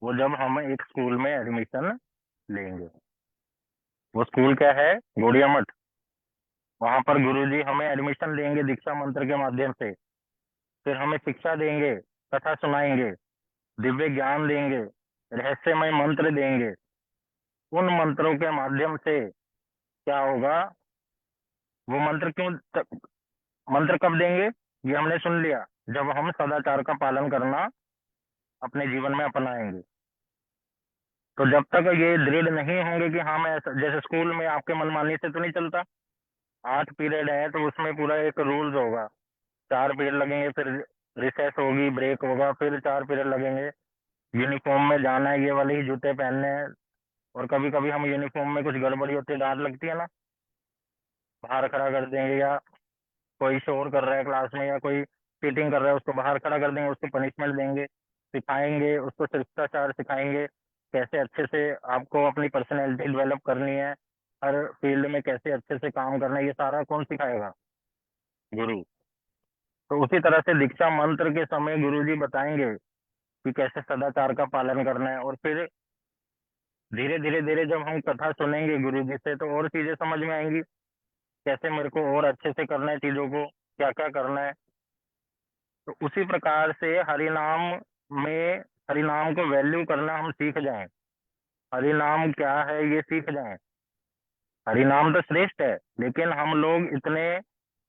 वो जब हम एक स्कूल में एडमिशन लेंगे। वो स्कूल क्या है? गौड़िया मठ। वहां पर गुरुजी हमें एडमिशन देंगे दीक्षा मंत्र के माध्यम से, फिर हमें शिक्षा देंगे, कथा सुनाएंगे, दिव्य ज्ञान देंगे, रहस्यमय मंत्र देंगे। उन मंत्रों के माध्यम से क्या होगा? वो मंत्र क्यों मंत्र कब देंगे? ये हमने सुन लिया, जब हम सदाचार का पालन करना अपने जीवन में अपनाएंगे। तो जब तक ये दृढ़ नहीं होंगे कि हाँ मैं जैसे स्कूल में आपके मनमानी से तो नहीं चलता। 8 पीरियड है तो उसमें पूरा एक रूल्स होगा, 4 पीरियड लगेंगे, फिर रिसेस होगी, ब्रेक होगा, फिर 4 पीरियड लगेंगे। यूनिफॉर्म में जाना है, ये वाले ही जूते पहनने हैं। और कभी कभी हम यूनिफॉर्म में कुछ गड़बड़ी होती है, डांट लगती है ना, बाहर खड़ा कर देंगे, या कोई शोर कर रहा है क्लास में या कोई चीटिंग कर रहा है उसको बाहर खड़ा कर देंगे, उसको पनिशमेंट देंगे, सिखाएंगे, उसको शिष्टाचार सिखाएंगे, कैसे अच्छे से आपको अपनी पर्सनैलिटी डेवलप करनी है, हर फील्ड में कैसे अच्छे से काम करना है, ये सारा कौन सिखाएगा? गुरु। तो उसी तरह से दीक्षा मंत्र के समय गुरु जी बताएंगे कि कैसे सदाचार का पालन करना है, और फिर धीरे धीरे धीरे जब हम कथा सुनेंगे गुरु जी से तो और चीजें समझ में आएंगी, कैसे मेरे को और अच्छे से करना है चीजों को, क्या क्या करना है। तो उसी प्रकार से हरिनाम में, हरिनाम को वैल्यू करना हम सीख जाएं, हरिनाम क्या है ये सीख जाएं। हरिनाम तो श्रेष्ठ है, लेकिन हम लोग इतने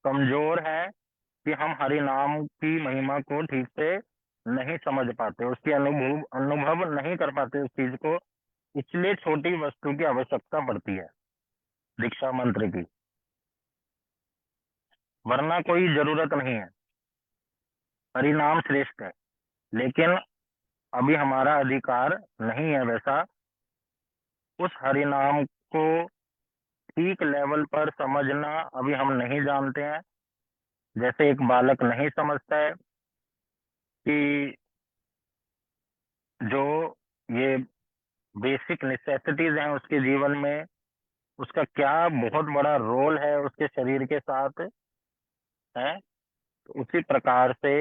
कमजोर हैं कि हम हरिनाम की महिमा को ठीक से नहीं समझ पाते, उसकी अनुभव अनुभव नहीं कर पाते उस चीज को, इसलिए छोटी वस्तु की आवश्यकता पड़ती है दीक्षा मंत्र की, वरना कोई जरूरत नहीं है। हरिनाम श्रेष्ठ है, लेकिन अभी हमारा अधिकार नहीं है वैसा, उस हरिनाम को ठीक लेवल पर समझना अभी हम नहीं जानते हैं। जैसे एक बालक नहीं समझता है कि जो ये बेसिक नेसेसिटीज हैं उसके जीवन में, उसका क्या बहुत बड़ा रोल है उसके शरीर के साथ है, तो उसी प्रकार से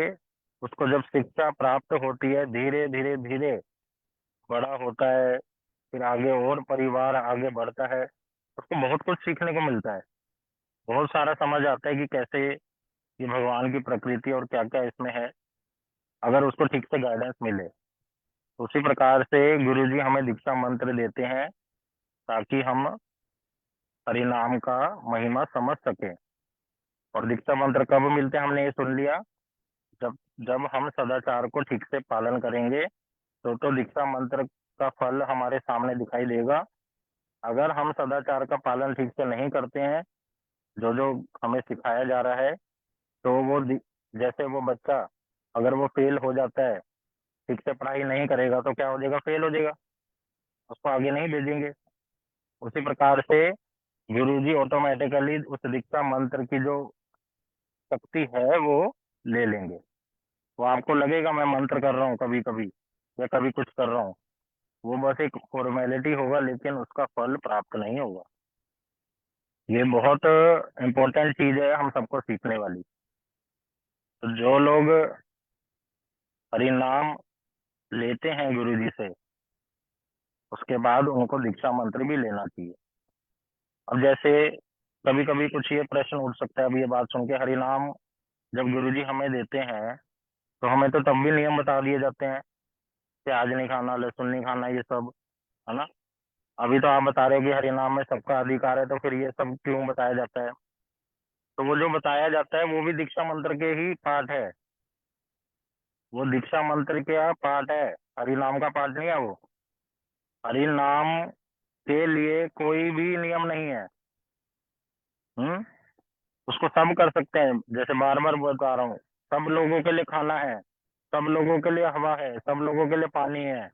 उसको जब शिक्षा प्राप्त होती है, धीरे धीरे धीरे बड़ा होता है, फिर आगे और परिवार आगे बढ़ता है, उसको बहुत कुछ सीखने को मिलता है, बहुत सारा समझ आता है कि कैसे ये भगवान की प्रकृति और क्या क्या इसमें है, अगर उसको ठीक से गाइडेंस मिले। तो उसी प्रकार से गुरुजी हमें दीक्षा मंत्र देते हैं ताकि हम हरिनाम का महिमा समझ सकें। और दीक्षा मंत्र कब मिलते हैं हमने ये सुन लिया, जब जब हम सदाचार को ठीक से पालन करेंगे तो दीक्षा मंत्र का फल हमारे सामने दिखाई देगा। अगर हम सदाचार का पालन ठीक से नहीं करते हैं, जो जो हमें सिखाया जा रहा है, तो जैसे वो बच्चा अगर वो फेल हो जाता है, ठीक से पढ़ाई नहीं करेगा तो क्या हो जाएगा? फेल हो जाएगा, उसको आगे नहीं भेजेंगे। उसी प्रकार से गुरुजी ऑटोमेटिकली उस दीक्षा मंत्र की जो शक्ति है वो ले लेंगे। वो आपको लगेगा मैं मंत्र कर रहा हूँ कभी कभी, या कभी कुछ कर रहा हूँ, वो बस एक फॉर्मेलिटी होगा, लेकिन उसका फल प्राप्त नहीं होगा। ये बहुत इम्पोर्टेंट चीज है हम सबको सीखने वाली। तो जो लोग हरिनाम लेते हैं गुरु जी से, उसके बाद उनको दीक्षा मंत्र भी लेना चाहिए। अब जैसे कभी कभी कुछ ये प्रश्न उठ सकता है, अब ये बात सुन के, हरिनाम जब गुरु जी हमें देते हैं तो हमें तो तब भी नियम बता दिए जाते हैं, प्याज नहीं खाना, लहसुन नहीं खाना, ये सब, है ना? अभी तो आप बता रहे हो कि हरिनाम में सबका अधिकार है, तो फिर ये सब क्यों बताया जाता है? तो वो जो बताया जाता है वो भी दीक्षा मंत्र के ही पार्ट है, वो दीक्षा मंत्र का पार्ट है, हरिनाम का पार्ट नहीं है वो। हरिनाम के लिए कोई भी नियम नहीं है। हम्म उसको सब कर सकते हैं, जैसे बार बार बता रहा हूँ, सब लोगों के लिए खाना है, सब लोगों के लिए हवा है, सब लोगों के लिए पानी है,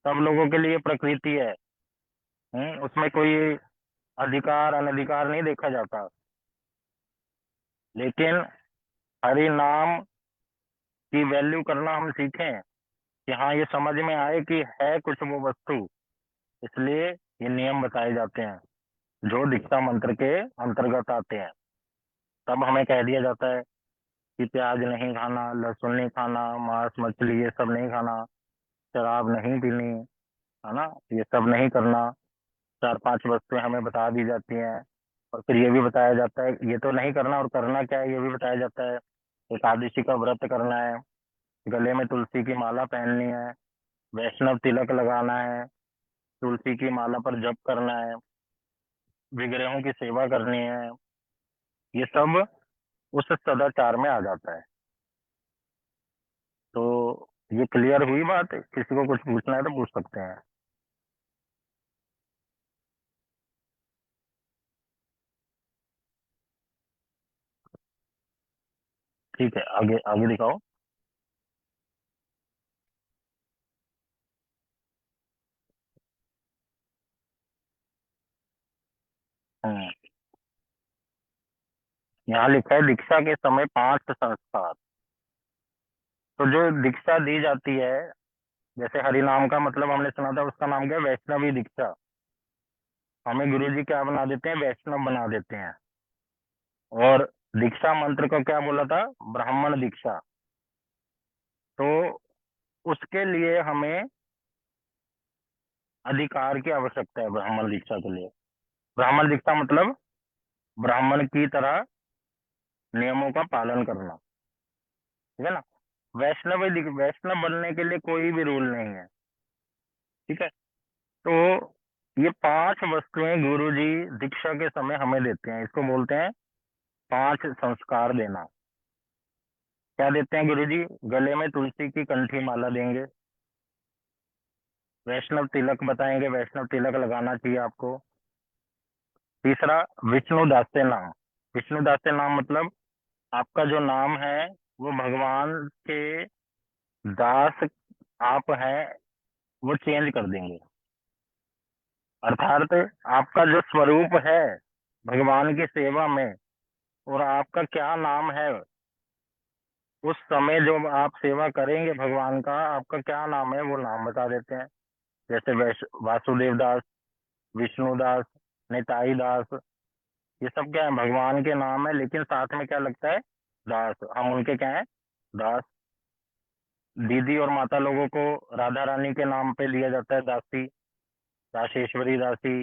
सब लोगों के लिए प्रकृति है। उसमें कोई अधिकार अनधिकार नहीं देखा जाता। लेकिन हरि नाम की वैल्यू करना हम सीखें कि हाँ ये समझ में आए कि है कुछ वो वस्तु, इसलिए ये नियम बताए जाते हैं जो दीक्षा मंत्र के अंतर्गत आते हैं। तब हमें कह दिया जाता है कि प्याज नहीं खाना, लहसुन नहीं खाना, मांस मछली ये सब नहीं खाना, शराब नहीं पीनी, है ना, ये सब नहीं करना। चार पांच वस्तुएं हमें बता दी जाती हैं, और फिर ये भी बताया जाता है ये तो नहीं करना, और करना क्या है ये भी बताया जाता है। एकादशी का व्रत करना है, गले में तुलसी की माला पहननी है, वैष्णव तिलक लगाना है, तुलसी की माला पर जप करना है, विग्रहों की सेवा करनी है, ये सब उस सदाचार में आ जाता है। तो ये क्लियर हुई बात? किसी को कुछ पूछना है तो पूछ सकते हैं। ठीक है, आगे आगे दिखाओ। हम्म यहाँ लिखा है दीक्षा के समय 5 संस्कार। तो जो दीक्षा दी जाती है, जैसे हरि नाम का मतलब हमने सुना था, उसका नाम क्या है? वैष्णवी दीक्षा। हमें गुरुजी क्या बना देते हैं? वैष्णव बना देते हैं। और दीक्षा मंत्र को क्या बोला था? ब्राह्मण दीक्षा। तो उसके लिए हमें अधिकार की आवश्यकता है ब्राह्मण दीक्षा के लिए। ब्राह्मण दीक्षा मतलब ब्राह्मण की तरह नियमों का पालन करना, ठीक है ना। वैष्णव बनने के लिए कोई भी रूल नहीं है, ठीक है। तो ये 5 वस्तुएं गुरुजी दीक्षा के समय हमें देते हैं, इसको बोलते हैं 5 संस्कार देना। क्या देते हैं गुरुजी? गले में तुलसी की कंठी माला देंगे, वैष्णव तिलक बताएंगे, वैष्णव तिलक लगाना चाहिए आपको। तीसरा, विष्णु दास्य नाम। विष्णु दास्य नाम मतलब आपका जो नाम है वो भगवान के दास आप हैं, वो चेंज कर देंगे। अर्थात आपका जो स्वरूप है भगवान की सेवा में, और आपका क्या नाम है, उस समय जो आप सेवा करेंगे भगवान का, आपका क्या नाम है वो नाम बता देते हैं। जैसे वासुदेव दास, विष्णु दास, निताई दास, ये सब क्या है? भगवान के नाम है, लेकिन साथ में क्या लगता है? दास। हम उनके क्या है? दास। दीदी और माता लोगों को राधा रानी के नाम पे लिया जाता है दासी, दासेश्वरी दासी,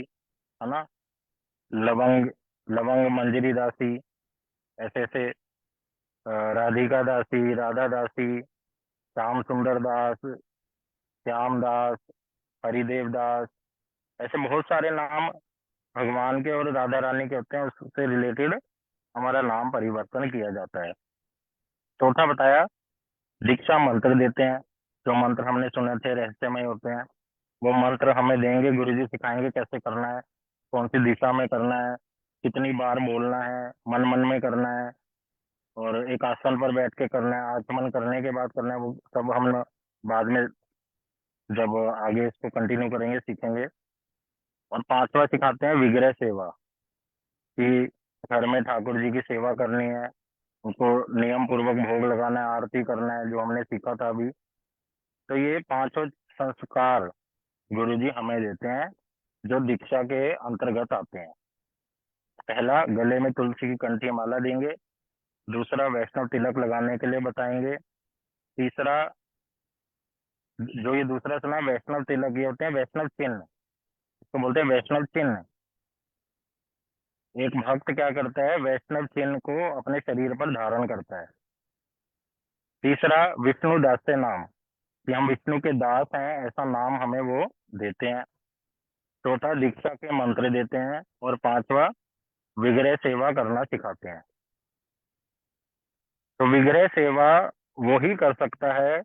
है ना। लवंग लवंग मंजरी दासी, ऐसे ऐसे राधिका दासी, राधा दासी, श्याम सुंदर दास, श्याम दास, हरिदेव दास, ऐसे बहुत सारे नाम भगवान के और राधा रानी के होते हैं, उससे रिलेटेड हमारा नाम परिवर्तन किया जाता है। चौथा बताया, दीक्षा मंत्र देते हैं। जो मंत्र हमने सुने थे रहस्यमय होते हैं, वो मंत्र हमें देंगे, गुरुजी सिखाएंगे कैसे करना है, कौन सी दिशा में करना है, कितनी बार बोलना है, मन मन में करना है, और एक आसन पर बैठ के करना है, आचमन करने के बाद करना है, वो सब हम बाद में जब आगे इसको कंटिन्यू करेंगे सीखेंगे। और पांचवा सिखाते हैं विग्रह सेवा, कि घर में ठाकुर जी की सेवा करनी है, उनको नियम पूर्वक भोग लगाना है, आरती करना है, जो हमने सीखा था अभी। तो ये पांचों संस्कार गुरुजी हमें देते हैं, जो दीक्षा के अंतर्गत आते हैं। पहला, गले में तुलसी की कंठी माला देंगे। दूसरा, वैष्णव तिलक लगाने के लिए बताएंगे। तीसरा, जो ये दूसरा सुना वैष्णव तिलक, ये होते हैं वैष्णव चिन्ह, इसको बोलते हैं वैष्णव चिन्ह। एक भक्त क्या करता है? वैष्णव चिन्ह को अपने शरीर पर धारण करता है। तीसरा, विष्णु दास्य नाम, कि हम विष्णु के दास हैं, ऐसा नाम हमें वो देते हैं। चौथा, दीक्षा के मंत्र देते हैं। और पांचवा, विग्रह सेवा करना सिखाते हैं। तो विग्रह सेवा वो ही कर सकता है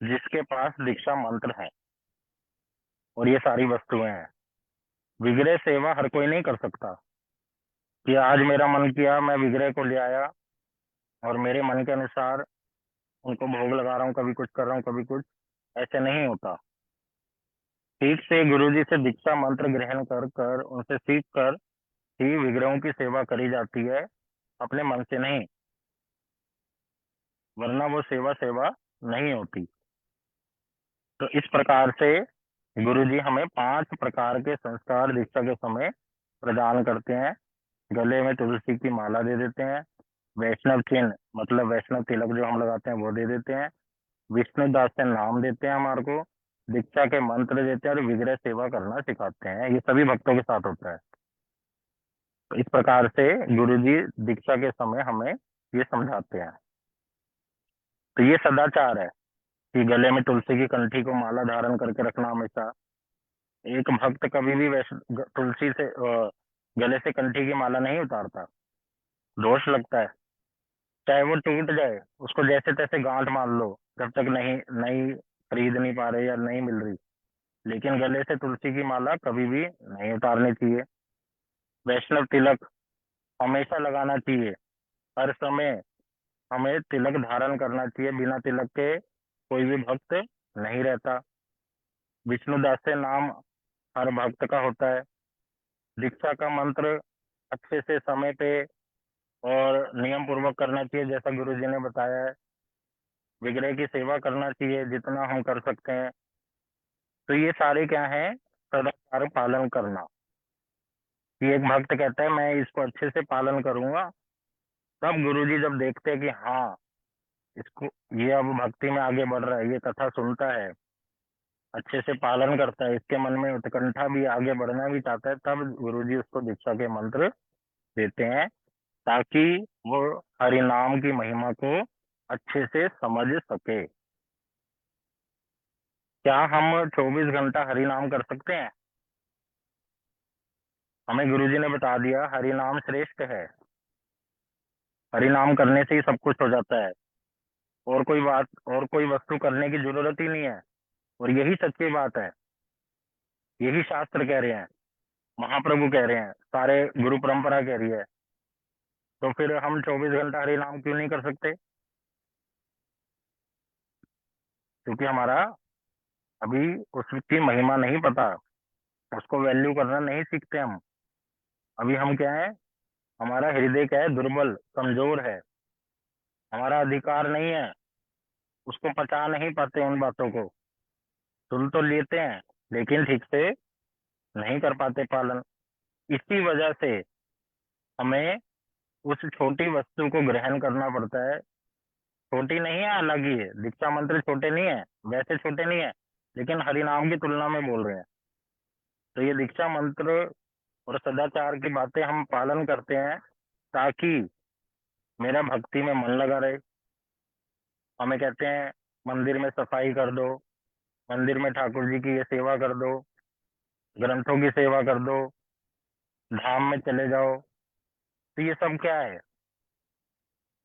जिसके पास दीक्षा मंत्र है और ये सारी वस्तुएं हैं। विग्रह सेवा हर कोई नहीं कर सकता, कि आज मेरा मन किया मैं विग्रह को ले आया और मेरे मन के अनुसार उनको भोग लगा रहा हूँ, कभी कुछ कर रहा हूँ, कभी कुछ। ऐसे नहीं होता। ठीक से गुरुजी से दीक्षा मंत्र ग्रहण कर कर उनसे सीख कर ही विग्रहों की सेवा करी जाती है, अपने मन से नहीं, वरना वो सेवा सेवा नहीं होती। तो इस प्रकार से गुरुजी हमें 5 प्रकार के संस्कार दीक्षा के समय प्रदान करते हैं। गले में तुलसी की माला दे देते हैं, वैष्णव चिन्ह मतलब वैष्णव तिलक जो हम लगाते हैं वो दे देते हैं, विष्णु दास से नाम देते हैं हमारे को, दीक्षा के मंत्र देते हैं, और विग्रह सेवा करना सिखाते हैं। ये सभी भक्तों के साथ होता है। तो इस प्रकार से गुरुजी दीक्षा के समय हमें ये समझाते हैं। तो ये सदाचार है कि गले में तुलसी की कंठी को माला धारण करके रखना हमेशा। एक भक्त कभी भी तुलसी से गले से कंठी की माला नहीं उतारता, दोष लगता है। चाहे वो टूट जाए, उसको जैसे तैसे गांठ मार लो, जब तक नहीं नहीं खरीद नहीं पा रहे या नहीं मिल रही, लेकिन गले से तुलसी की माला कभी भी नहीं उतारनी चाहिए। वैष्णव तिलक हमेशा लगाना चाहिए, हर समय हमें तिलक धारण करना चाहिए, बिना तिलक के कोई भी भक्त नहीं रहता। विष्णुदास से नाम हर भक्त का होता है। दीक्षा का मंत्र अच्छे से समय पे और नियम पूर्वक करना चाहिए जैसा गुरु जी ने बताया है। विग्रह की सेवा करना चाहिए जितना हम कर सकते हैं। तो ये सारे क्या है, सदाचार पालन करना। कि एक भक्त कहता है मैं इसको अच्छे से पालन करूंगा, तब गुरुजी जब देखते हैं कि हाँ इसको, ये अब भक्ति में आगे बढ़ रहा है, ये कथा सुनता है, अच्छे से पालन करता है, इसके मन में उत्कंठा भी, आगे बढ़ना भी चाहता है, तब गुरुजी उसको दीक्षा के मंत्र देते हैं ताकि वो हरि नाम की महिमा को अच्छे से समझ सके। क्या हम 24 घंटा हरि नाम कर सकते हैं? हमें गुरुजी ने बता दिया हरि नाम श्रेष्ठ है, हरि नाम करने से ही सब कुछ हो जाता है, और कोई बात और कोई वस्तु करने की जरूरत ही नहीं है। और यही सच्ची बात है, यही शास्त्र कह रहे हैं, महाप्रभु कह रहे हैं, सारे गुरु परंपरा कह रही है। तो फिर हम 24 घंटा हरि नाम क्यों नहीं कर सकते? क्योंकि हमारा अभी उसकी महिमा नहीं पता, उसको वैल्यू करना नहीं सीखते हम। अभी हम क्या है, हमारा हृदय क्या है, दुर्बल कमजोर है, हमारा अधिकार नहीं है, उसको पचा नहीं पाते उन बातों को। सुन तो लेते हैं लेकिन ठीक से नहीं कर पाते पालन। इसी वजह से हमें उस छोटी वस्तु को ग्रहण करना पड़ता है। छोटी नहीं है, अलग ही है, दीक्षा मंत्र छोटे नहीं है, वैसे छोटे नहीं है, लेकिन हरि नाम की तुलना में बोल रहे हैं। तो ये दीक्षा मंत्र और सदाचार की बातें हम पालन करते हैं ताकि मेरा भक्ति में मन लगा रहे। हमें कहते हैं मंदिर में सफाई कर दो, मंदिर में ठाकुर जी की ये सेवा कर दो, ग्रंथों की सेवा कर दो, धाम में चले जाओ। तो ये सब क्या है,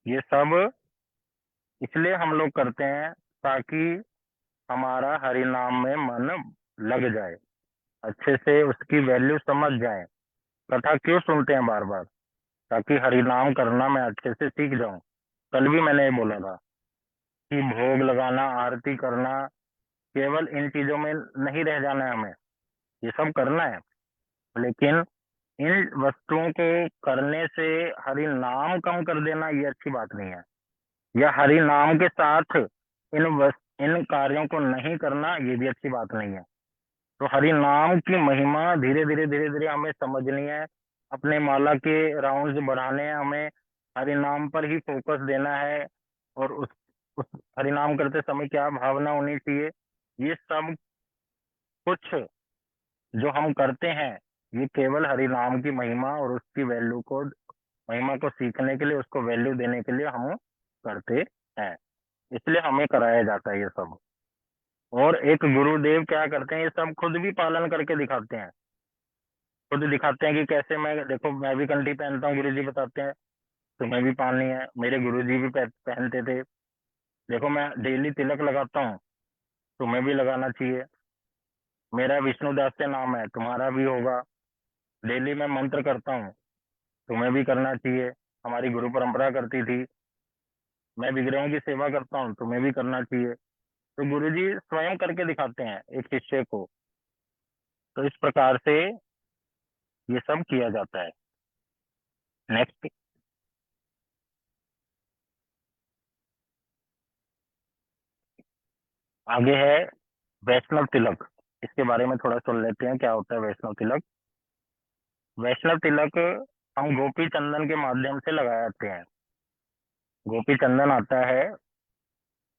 ये सब इसलिए हम लोग करते हैं ताकि हमारा हरि नाम में मन लग जाए, अच्छे से उसकी वैल्यू समझ जाए। कथा क्यों सुनते हैं बार बार? ताकि हरि नाम करना मैं अच्छे से सीख जाऊं। कल भी मैंने ये बोला था कि भोग लगाना, आरती करना, केवल इन चीजों में नहीं रह जाना है हमें, ये सब करना है, लेकिन इन वस्तुओं को करने से हरि नाम कम कर देना ये अच्छी बात नहीं है, या हरि नाम के साथ इन कार्यों को नहीं करना ये भी अच्छी बात नहीं है। तो हरि नाम की महिमा धीरे धीरे हमें समझनी है, अपने माला के राउंड्स बढ़ाने हैं हमें, हरि नाम पर ही फोकस देना है। और उस हरि नाम करते समय क्या भावना होनी चाहिए, ये सब कुछ जो हम करते हैं ये केवल हरि नाम की महिमा और उसकी वैल्यू को, महिमा को सीखने के लिए, उसको वैल्यू देने के लिए हम करते हैं, इसलिए हमें कराया जाता है ये सब। और एक गुरुदेव क्या करते हैं, ये सब खुद भी पालन करके दिखाते हैं, खुद दिखाते हैं कि कैसे मैं, देखो मैं भी कंठी पहनता हूँ, गुरु जी बताते हैं तुम्हें भी पहननी है, मेरे गुरु जी भी पहनते थे। देखो मैं डेली तिलक लगाता हूँ, तुम्हें भी लगाना चाहिए। मेरा विष्णुदास से नाम है, तुम्हारा भी होगा। डेली मैं मंत्र करता हूँ, तुम्हें भी करना चाहिए, हमारी गुरु परंपरा करती थी। मैं विग्रहों की सेवा करता हूँ, तुम्हें भी करना चाहिए। तो गुरुजी स्वयं करके दिखाते हैं एक शिष्य को। तो इस प्रकार से ये सब किया जाता है। नेक्स्ट आगे है वैष्णव तिलक। इसके बारे में थोड़ा सुन लेते हैं, क्या होता है वैष्णव तिलक। वैष्णव तिलक हम गोपी चंदन के माध्यम से लगाते हैं। गोपी चंदन आता है,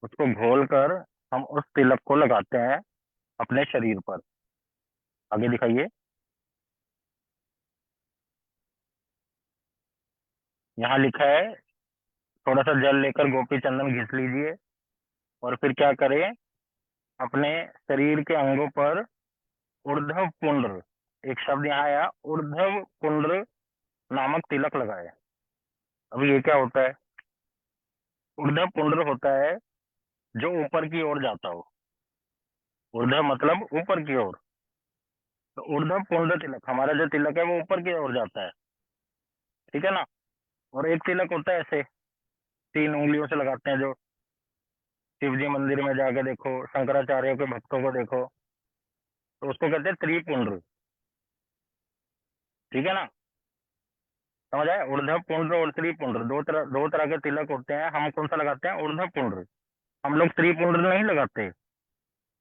उसको घोल कर हम उस तिलक को लगाते हैं अपने शरीर पर। आगे दिखाइए। यहाँ लिखा है, थोड़ा सा जल लेकर गोपी चंदन घिस लीजिए और फिर क्या करें, अपने शरीर के अंगों पर ऊर्ध्व पुंड्र, एक शब्द यहाँ आया, ऊर्ध्व पुंड्र नामक तिलक लगाए। अभी ये क्या होता है? ऊर्ध्व पुंड्र होता है जो ऊपर की ओर जाता हो। ऊर्ध्व मतलब ऊपर की ओर, तो ऊर्ध्व पुंड्र तिलक, हमारा जो तिलक है वो ऊपर की ओर जाता है, ठीक है ना। और एक तिलक होता है ऐसे 3 उंगलियों से लगाते हैं, जो शिव जी मंदिर में जाके देखो, शंकराचार्य के भक्तों को देखो, तो उसको कहते हैं त्रिपुंड्र, ठीक है ना। समझ आए? ऊर्ध्व पुंड्र और त्रिपुंड्र, दो तरह के तिलक होते हैं। हम कौन सा लगाते हैं? ऊर्ध्व पुंड्र। हम लोग त्रिपुंड्र नहीं लगाते।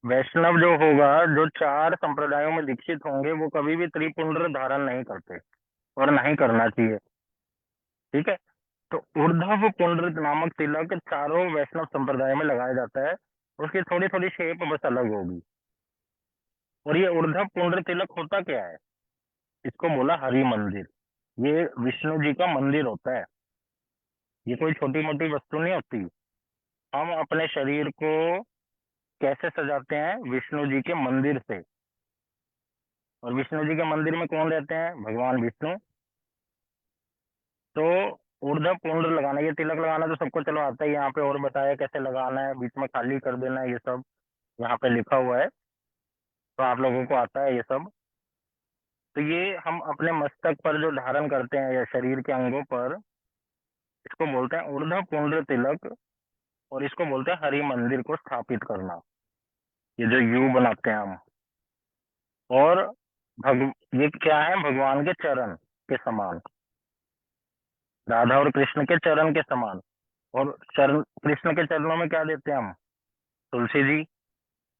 वैष्णव जो होगा, जो 4 संप्रदायों में दीक्षित होंगे, वो कभी भी त्रिपुंड्र धारण नहीं करते और नहीं करना चाहिए। ठीक है? तो ऊर्ध्व पुंड्र नामक तिलक चारों वैष्णव संप्रदाय में लगाया जाता है। उसकी थोड़ी थोड़ी शेप बस अलग होगी। और ये ऊर्ध्व पुंड्र तिलक होता क्या है? इसको बोला हरि मंदिर। ये विष्णु जी का मंदिर होता है। ये कोई छोटी मोटी वस्तु नहीं होती। हम अपने शरीर को कैसे सजाते हैं? विष्णु जी के मंदिर से। और विष्णु जी के मंदिर में कौन रहते हैं? भगवान विष्णु। तो ऊर्ध्व पुंड्र लगाना, ये तिलक लगाना तो सबको चलो आता है। यहाँ पे और बताया कैसे लगाना है, बीच में खाली कर देना है, ये सब यहाँ पे लिखा हुआ है, तो आप लोगों को आता है ये सब। तो ये हम अपने मस्तक पर जो धारण करते हैं या शरीर के अंगों पर, इसको बोलते हैं ऊर्ध्व पुंड्र तिलक। और इसको बोलते हैं हरि मंदिर को स्थापित करना। ये जो यू बनाते हैं हम। और भग ये क्या है? भगवान के चरण के समान, राधा और कृष्ण के चरण के समान। और चरण, कृष्ण के चरणों में क्या देते हैं हम? तुलसी जी।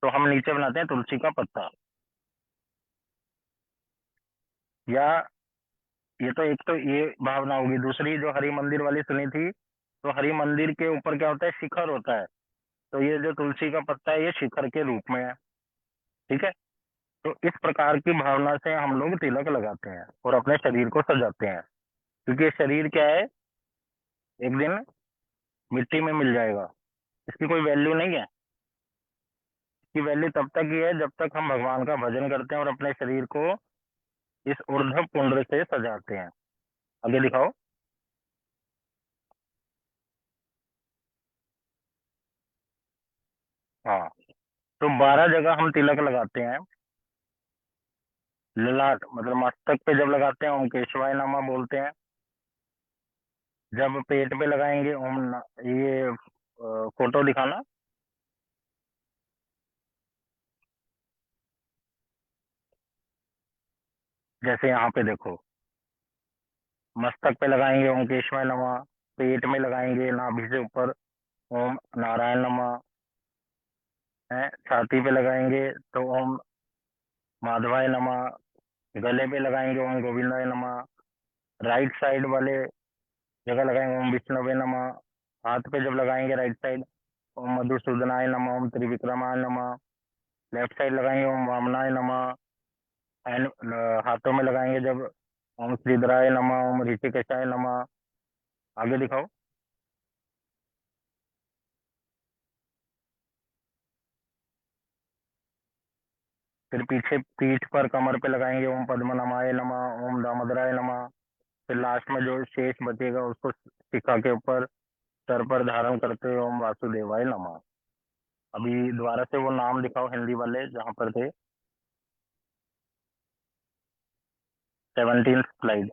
तो हम नीचे बनाते हैं तुलसी का पत्ता। या ये तो एक तो ये भावना होगी। दूसरी जो हरि मंदिर वाली सुनी थी, तो हरि मंदिर के ऊपर क्या होता है? शिखर होता है। तो ये जो तुलसी का पत्ता है, ये शिखर के रूप में है। ठीक है? तो इस प्रकार की भावना से हम लोग तिलक लगाते हैं और अपने शरीर को सजाते हैं। क्योंकि ये शरीर क्या है? एक दिन मिट्टी में मिल जाएगा। इसकी कोई वैल्यू नहीं है। इसकी वैल्यू तब तक ही है जब तक हम भगवान का भजन करते हैं और अपने शरीर को इस ऊर्ध्व पुंड्र से सजाते हैं। आगे दिखाओ। हाँ, तो 12 जगह हम तिलक लगाते हैं। ललाट मतलब मस्तक पे जब लगाते हैं ओम केशवाय नमः बोलते हैं। जब पेट पे लगाएंगे ये फोटो दिखाना। जैसे यहाँ पे देखो, मस्तक पे लगाएंगे ओम केशवाय नमः। पेट में लगाएंगे नाभि से ऊपर ओम नारायण नमः है। छाती पे लगाएंगे तो ओम माधवाय नमः। गले पे लगाएंगे ओम गोविंदाय नमः। राइट साइड वाले जगह लगाएंगे ओम विष्णुवे नमः। हाथ पे जब लगाएंगे राइट साइड, ओम मधुसूदनाय नमः, ओम त्रिविक्रमाय नमः। लेफ्ट साइड लगाएंगे ओम वामनाय नमः। एंड हाथों में लगाएंगे जब, ओम श्रीधराय नमः, ओम ऋषिकेशाय नमः। आगे दिखाओ। फिर पीछे पीठ पर कमर पे लगाएंगे ओम पद्मनाभाय नमः, ओम दामोदराय नमः। फिर लास्ट में जो शेष बचेगा उसको शिखा के ऊपर सर पर धारण करते हुए ओम वासुदेवाय नमः। अभी दोबारा से वो नाम दिखाओ हिंदी वाले जहाँ पर थे। 17 स्लाइड।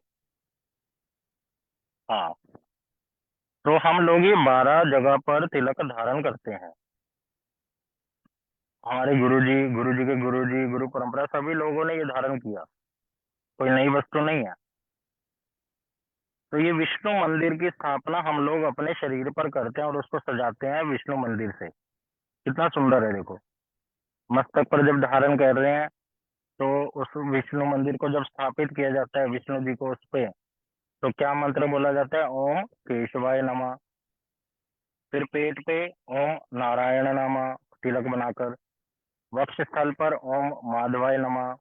हाँ, तो हम लोग ये 12 जगह पर तिलक धारण करते हैं। हमारे गुरु जी के गुरु जी, गुरु परंपरा सभी लोगों ने ये धारण किया। कोई नई वस्तु नहीं है। तो ये विष्णु मंदिर की स्थापना हम लोग अपने शरीर पर करते हैं और उसको सजाते हैं विष्णु मंदिर से। कितना सुंदर है देखो। मस्तक पर जब धारण कर रहे हैं, तो उस विष्णु मंदिर को जब स्थापित किया जाता है विष्णु जी को उस पे, तो क्या मंत्र बोला जाता है? ओम केशवाय नमः। फिर पेट पे ओम नारायण नमः तिलक बनाकर। वक्ष स्थल पर ओम माधवाय नमः।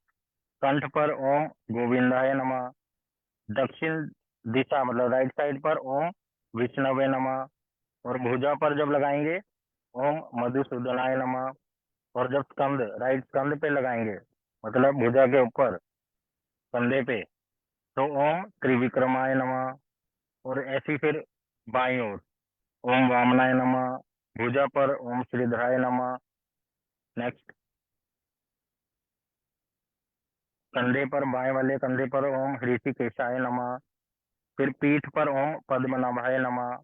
कंठ पर ओम गोविंदाय नमः। दक्षिण दिशा मतलब राइट साइड पर ओम विष्णवे नमः। और भुजा पर जब लगाएंगे ओम मधुसूदनाय नमः। और जब स्कंद राइट स्कंद पे लगाएंगे, मतलब भुजा के ऊपर कंधे पे, तो ओम त्रिविक्रमाय नमः। और ऐसी फिर बाईं ओर ओम वामनाय नमः। भुजा पर ओम श्रीधराय नमः। नेक्स्ट, कंधे पर बाएं वाले कंधे पर ओम ऋषिकेशाय नमः। फिर पीठ पर ओम पद्मनाभाय नमः।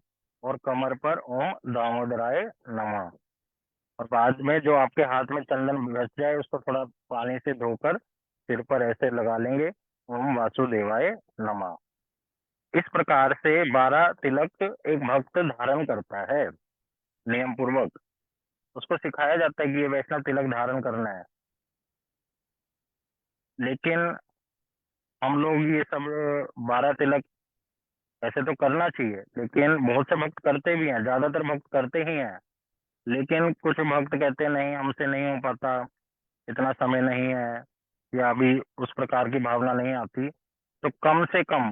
और कमर पर ओम दामोदराय नमः। और बाद में जो आपके हाथ में चंदन बच जाए उसको थोड़ा पानी से धोकर सिर पर ऐसे लगा लेंगे, ओम वासुदेवाय नमः। इस प्रकार से 12 तिलक एक भक्त धारण करता है नियम पूर्वक। उसको सिखाया जाता है कि ये वैष्णव तिलक धारण करना है। लेकिन हम लोग ये सब 12 तिलक ऐसे तो करना चाहिए, लेकिन बहुत से भक्त करते भी हैं, ज्यादातर भक्त करते ही हैं। लेकिन कुछ भक्त कहते हैं नहीं हमसे नहीं हो पाता, इतना समय नहीं है, या अभी उस प्रकार की भावना नहीं आती, तो कम से कम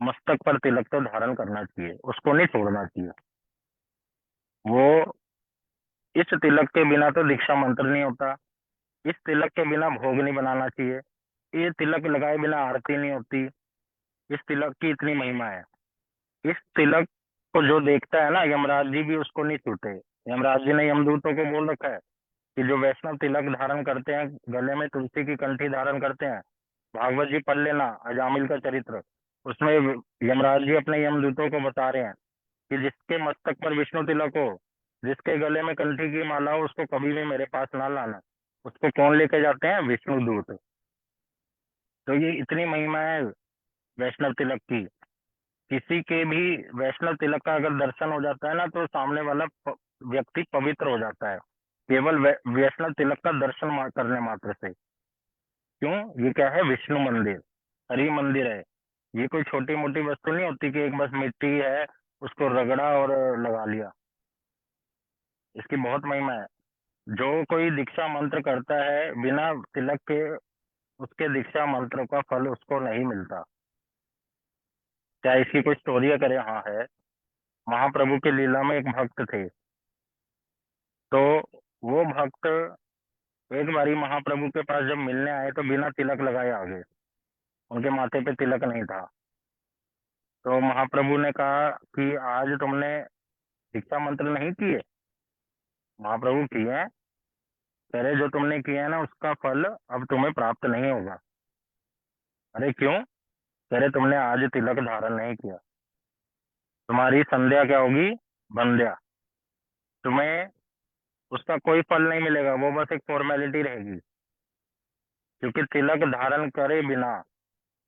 मस्तक पर तिलक तो धारण करना चाहिए, उसको नहीं छोड़ना चाहिए। वो इस तिलक के बिना तो दीक्षा मंत्र नहीं होता, इस तिलक के बिना भोग नहीं बनाना चाहिए, ये तिलक लगाए बिना आरती नहीं होती। इस तिलक की इतनी महिमा है। इस तिलक को जो देखता है ना, यमराज जी भी उसको नहीं छूते। यमराज जी ने यमदूतों को बोल रखा है कि जो वैष्णव तिलक धारण करते हैं, गले में तुलसी की कंठी धारण करते हैं, भागवत जी पढ़ लेना अजामिल का चरित्र, उसमें यमराज जी अपने यमदूतों को बता रहे हैं कि जिसके मस्तक पर विष्णु तिलक हो, जिसके गले में कंठी की माला हो, उसको कभी भी मेरे पास ना लाना। उसको कौन लेके जाते हैं? विष्णु दूत। तो ये इतनी महिमा है वैष्णव तिलक की। किसी के भी वैष्णव तिलक का अगर दर्शन हो जाता है ना, तो सामने वाला व्यक्ति पवित्र हो जाता है, केवल वैष्णव तिलक का दर्शन करने मात्र से। क्यों? ये क्या है? विष्णु मंदिर, हरि मंदिर है। ये कोई छोटी मोटी वस्तु नहीं होती कि एक बस मिट्टी है, उसको रगड़ा और लगा लिया। इसकी बहुत महिमा है। जो कोई दीक्षा मंत्र करता है बिना तिलक के, उसके दीक्षा मंत्र का फल उसको नहीं मिलता। क्या इसकी कोई स्टोरी करे? हाँ है। महाप्रभु की लीला में एक भक्त थे। तो वो भक्त एक बारी महाप्रभु के पास जब मिलने आए तो बिना तिलक लगाए आ गए, उनके माथे पे तिलक नहीं था। तो महाप्रभु ने कहा कि आज तुमने दीक्षा मंत्र नहीं किए? महाप्रभु किए। कह रहे जो तुमने किया है ना, उसका फल अब तुम्हें प्राप्त नहीं होगा। अरे क्यों? कह रहे तुमने आज तिलक धारण नहीं किया, तुम्हारी संध्या क्या होगी? बंध्या। तुम्हें उसका कोई फल नहीं मिलेगा, वो बस एक फॉर्मेलिटी रहेगी। क्योंकि तिलक धारण करे बिना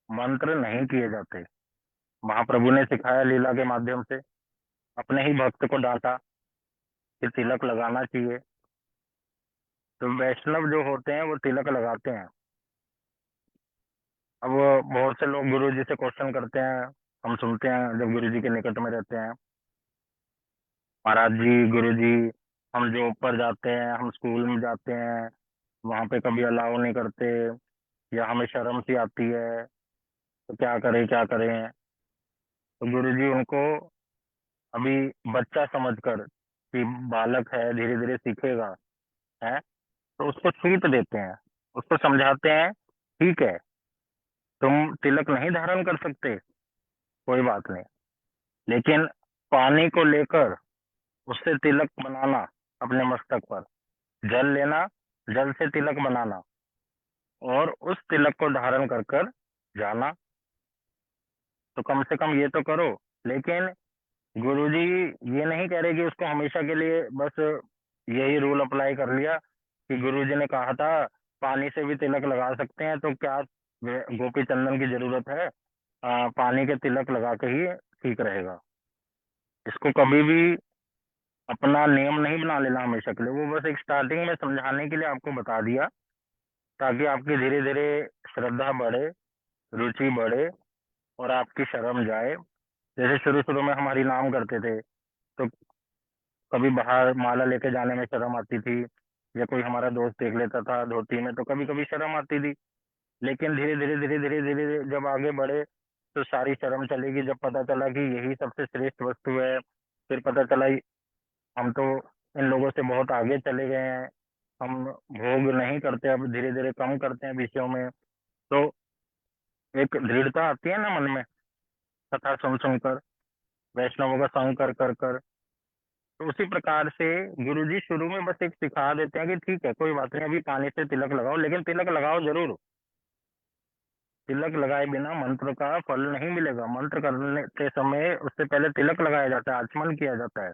मंत्र नहीं किए जाते। महाप्रभु ने सिखाया लीला के माध्यम से, अपने ही भक्त को डांटा कि तिलक लगाना चाहिए। तो वैष्णव जो होते हैं वो तिलक लगाते हैं। अब बहुत से लोग गुरु जी से क्वेश्चन करते हैं, हम सुनते हैं जब गुरु जी के निकट में रहते हैं, महाराज जी, गुरु जी, हम जो ऊपर जाते हैं, हम स्कूल में जाते हैं, वहां पे कभी अलाउ नहीं करते, या हमें शर्म सी आती है, तो क्या करें क्या करें? तो गुरु जी उनको अभी बच्चा समझकर कि बालक है, धीरे धीरे सीखेगा, है, तो उसको छूट देते हैं, उसको समझाते हैं ठीक है, तुम तिलक नहीं धारण कर सकते, कोई बात नहीं, लेकिन पानी को लेकर उससे तिलक बनाना अपने मस्तक पर, जल लेना, जल से तिलक बनाना, और उस तिलक को धारण कर कर जाना। तो कम से कम ये तो करो। लेकिन गुरुजी ये नहीं कह रहे कि उसको हमेशा के लिए बस यही रूल अप्लाई कर लिया कि गुरुजी ने कहा था पानी से भी तिलक लगा सकते हैं, तो क्या गोपी चंदन की जरूरत है? पानी के तिलक लगा के ही ठीक रहेगा। इसको कभी भी अपना नियम नहीं बना लेना हमेशा के लिए। वो बस एक स्टार्टिंग में समझाने के लिए आपको बता दिया, ताकि आपकी धीरे धीरे श्रद्धा बढ़े, रुचि बढ़े, और आपकी शर्म जाए। जैसे शुरू शुरू में हम हरि नाम करते थे, तो कभी बाहर माला लेके जाने में शर्म आती थी, या कोई हमारा दोस्त देख लेता था धोती में, तो कभी कभी शर्म आती थी। लेकिन धीरे धीरे धीरे धीरे धीरे जब आगे बढ़े, तो सारी शर्म चलेगी। जब पता चला कि यही सबसे श्रेष्ठ वस्तु है, फिर पता चला हम तो इन लोगों से बहुत आगे चले गए हैं, हम भोग नहीं करते, अब धीरे धीरे कम करते हैं विषयों में। तो एक दृढ़ता आती है ना मन में, कथा सुन सुनकर, वैष्णवों का संग कर कर कर। तो उसी प्रकार से गुरुजी शुरू में बस एक सिखा देते हैं कि ठीक है कोई बात नहीं, अभी पानी से तिलक लगाओ, लेकिन तिलक लगाओ जरूर। तिलक लगाए बिना मंत्र का फल नहीं मिलेगा। मंत्र करने के समय उससे पहले तिलक लगाया जाता है, आचमन किया जाता है।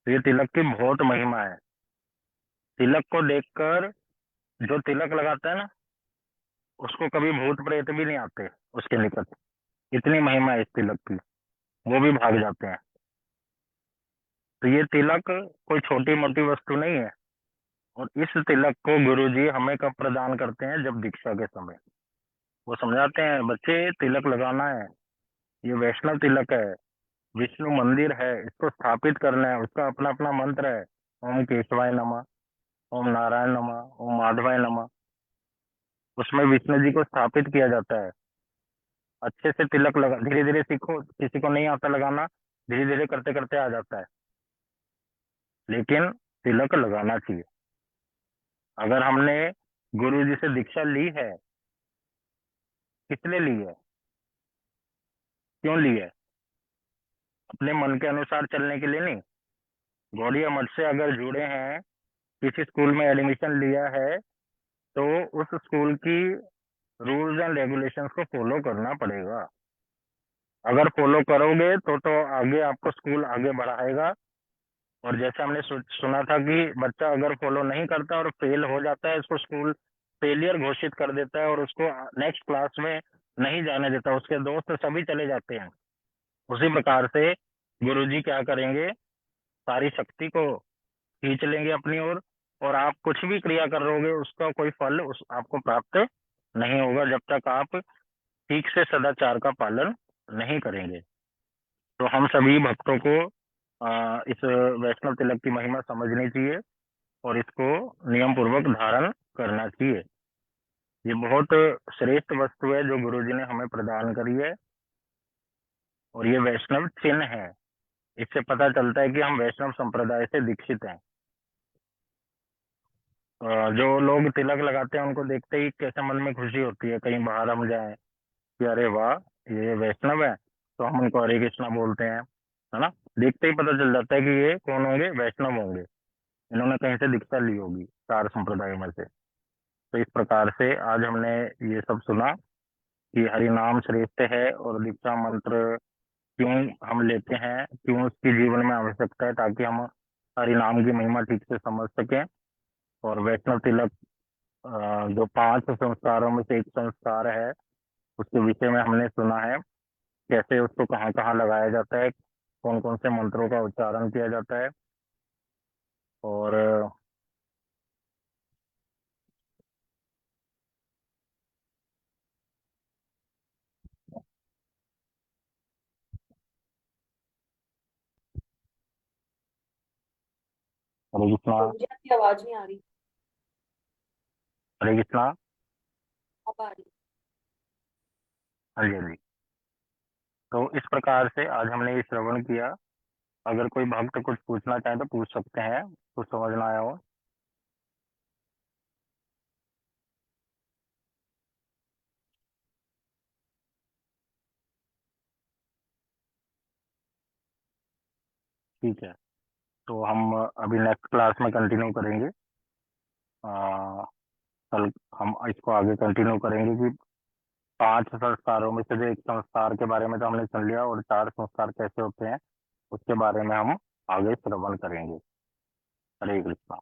तो ये तिलक की बहुत महिमा है। तिलक को देखकर जो तिलक लगाता है ना, उसको कभी भूत प्रेत भी नहीं आते उसके निकट। इतनी महिमा है इस तिलक की, वो भी भाग जाते हैं। तो ये तिलक कोई छोटी मोटी वस्तु नहीं है। और इस तिलक को गुरुजी हमें कब प्रदान करते हैं? जब दीक्षा के समय। वो समझाते हैं, बच्चे तिलक लगाना है, ये वैष्णव तिलक है, विष्णु मंदिर है, इसको स्थापित करना है, उसका अपना अपना मंत्र है। ओम केशवाय नमः, ओम नारायण नमः, ओम माधवाय नमः। उसमें विष्णु जी को स्थापित किया जाता है। अच्छे से तिलक लगा, धीरे धीरे सीखो, किसी को नहीं आता लगाना, धीरे धीरे करते करते आ जाता है, लेकिन तिलक लगाना चाहिए। अगर हमने गुरु जी से दीक्षा ली है, किस लिए ली है, क्यों ली है? अपने मन के अनुसार चलने के लिए नहीं। गौड़िया मठ से अगर जुड़े हैं, किसी स्कूल में एडमिशन लिया है, तो उस स्कूल की रूल्स एंड रेगुलेशंस को फॉलो करना पड़ेगा। अगर फॉलो करोगे तो आगे आपको स्कूल आगे बढ़ाएगा। और जैसे हमने सुना था कि बच्चा अगर फॉलो नहीं करता और फेल हो जाता है, उसको स्कूल फेलियर घोषित कर देता है और उसको नेक्स्ट क्लास में नहीं जाने देता, उसके दोस्त सभी चले जाते हैं। उसी प्रकार से गुरुजी क्या करेंगे, सारी शक्ति को खींच लेंगे अपनी ओर, और आप कुछ भी क्रिया कर रहोगे उसका कोई फल उस आपको प्राप्त नहीं होगा, जब तक आप ठीक से सदाचार का पालन नहीं करेंगे। तो हम सभी भक्तों को इस वैष्णव तिलक की महिमा समझनी चाहिए और इसको नियम पूर्वक धारण करना चाहिए। ये बहुत श्रेष्ठ वस्तु है जो गुरु जी ने हमें प्रदान करी है, और ये वैष्णव चिन्ह है। इससे पता चलता है कि हम वैष्णव संप्रदाय से दीक्षित हैं। जो लोग तिलक लगाते हैं उनको देखते ही कैसे मन में खुशी होती है, कहीं बाहर हम जाएं कि अरे वाह, ये वैष्णव है, तो हम उनको हरे कृष्णा बोलते हैं, है ना। देखते ही पता चल जाता है कि ये कौन होंगे, वैष्णव होंगे, इन्होंने कहीं से दीक्षा ली होगी चार संप्रदायों में से। तो इस प्रकार से आज हमने ये सब सुना कि हरि नाम श्रेष्ठ है और दीक्षा मंत्र क्यों हम लेते हैं, क्यों उसकी जीवन में आवश्यकता है, ताकि हम हरि नाम की महिमा ठीक से समझ सकें। और वैष्णव तिलक जो 5 संस्कारों में से एक संस्कार है, उसके विषय में हमने सुना है, कैसे उसको कहाँ कहाँ लगाया जाता है, कौन कौन से मंत्रों का उच्चारण किया जाता है। और हरे कृष्णा। गुरुजी आपकी आवाज नहीं आ रही। हरे कृष्णा। अब आ रही। हाँ जी, हाँ जी। तो इस प्रकार से आज हमने ये श्रवण किया। अगर कोई भक्त कुछ पूछना चाहे तो पूछ सकते हैं, कुछ समझ ना आया हो। ठीक है, तो हम अभी नेक्स्ट क्लास में कंटिन्यू करेंगे। आ, कल हम इसको आगे कंटिन्यू करेंगे कि 5 संस्कारों में से जो एक संस्कार के बारे में तो हमने सुन लिया, और 4 संस्कार कैसे होते हैं उसके बारे में हम आगे श्रवण करेंगे। हरे कृष्णा।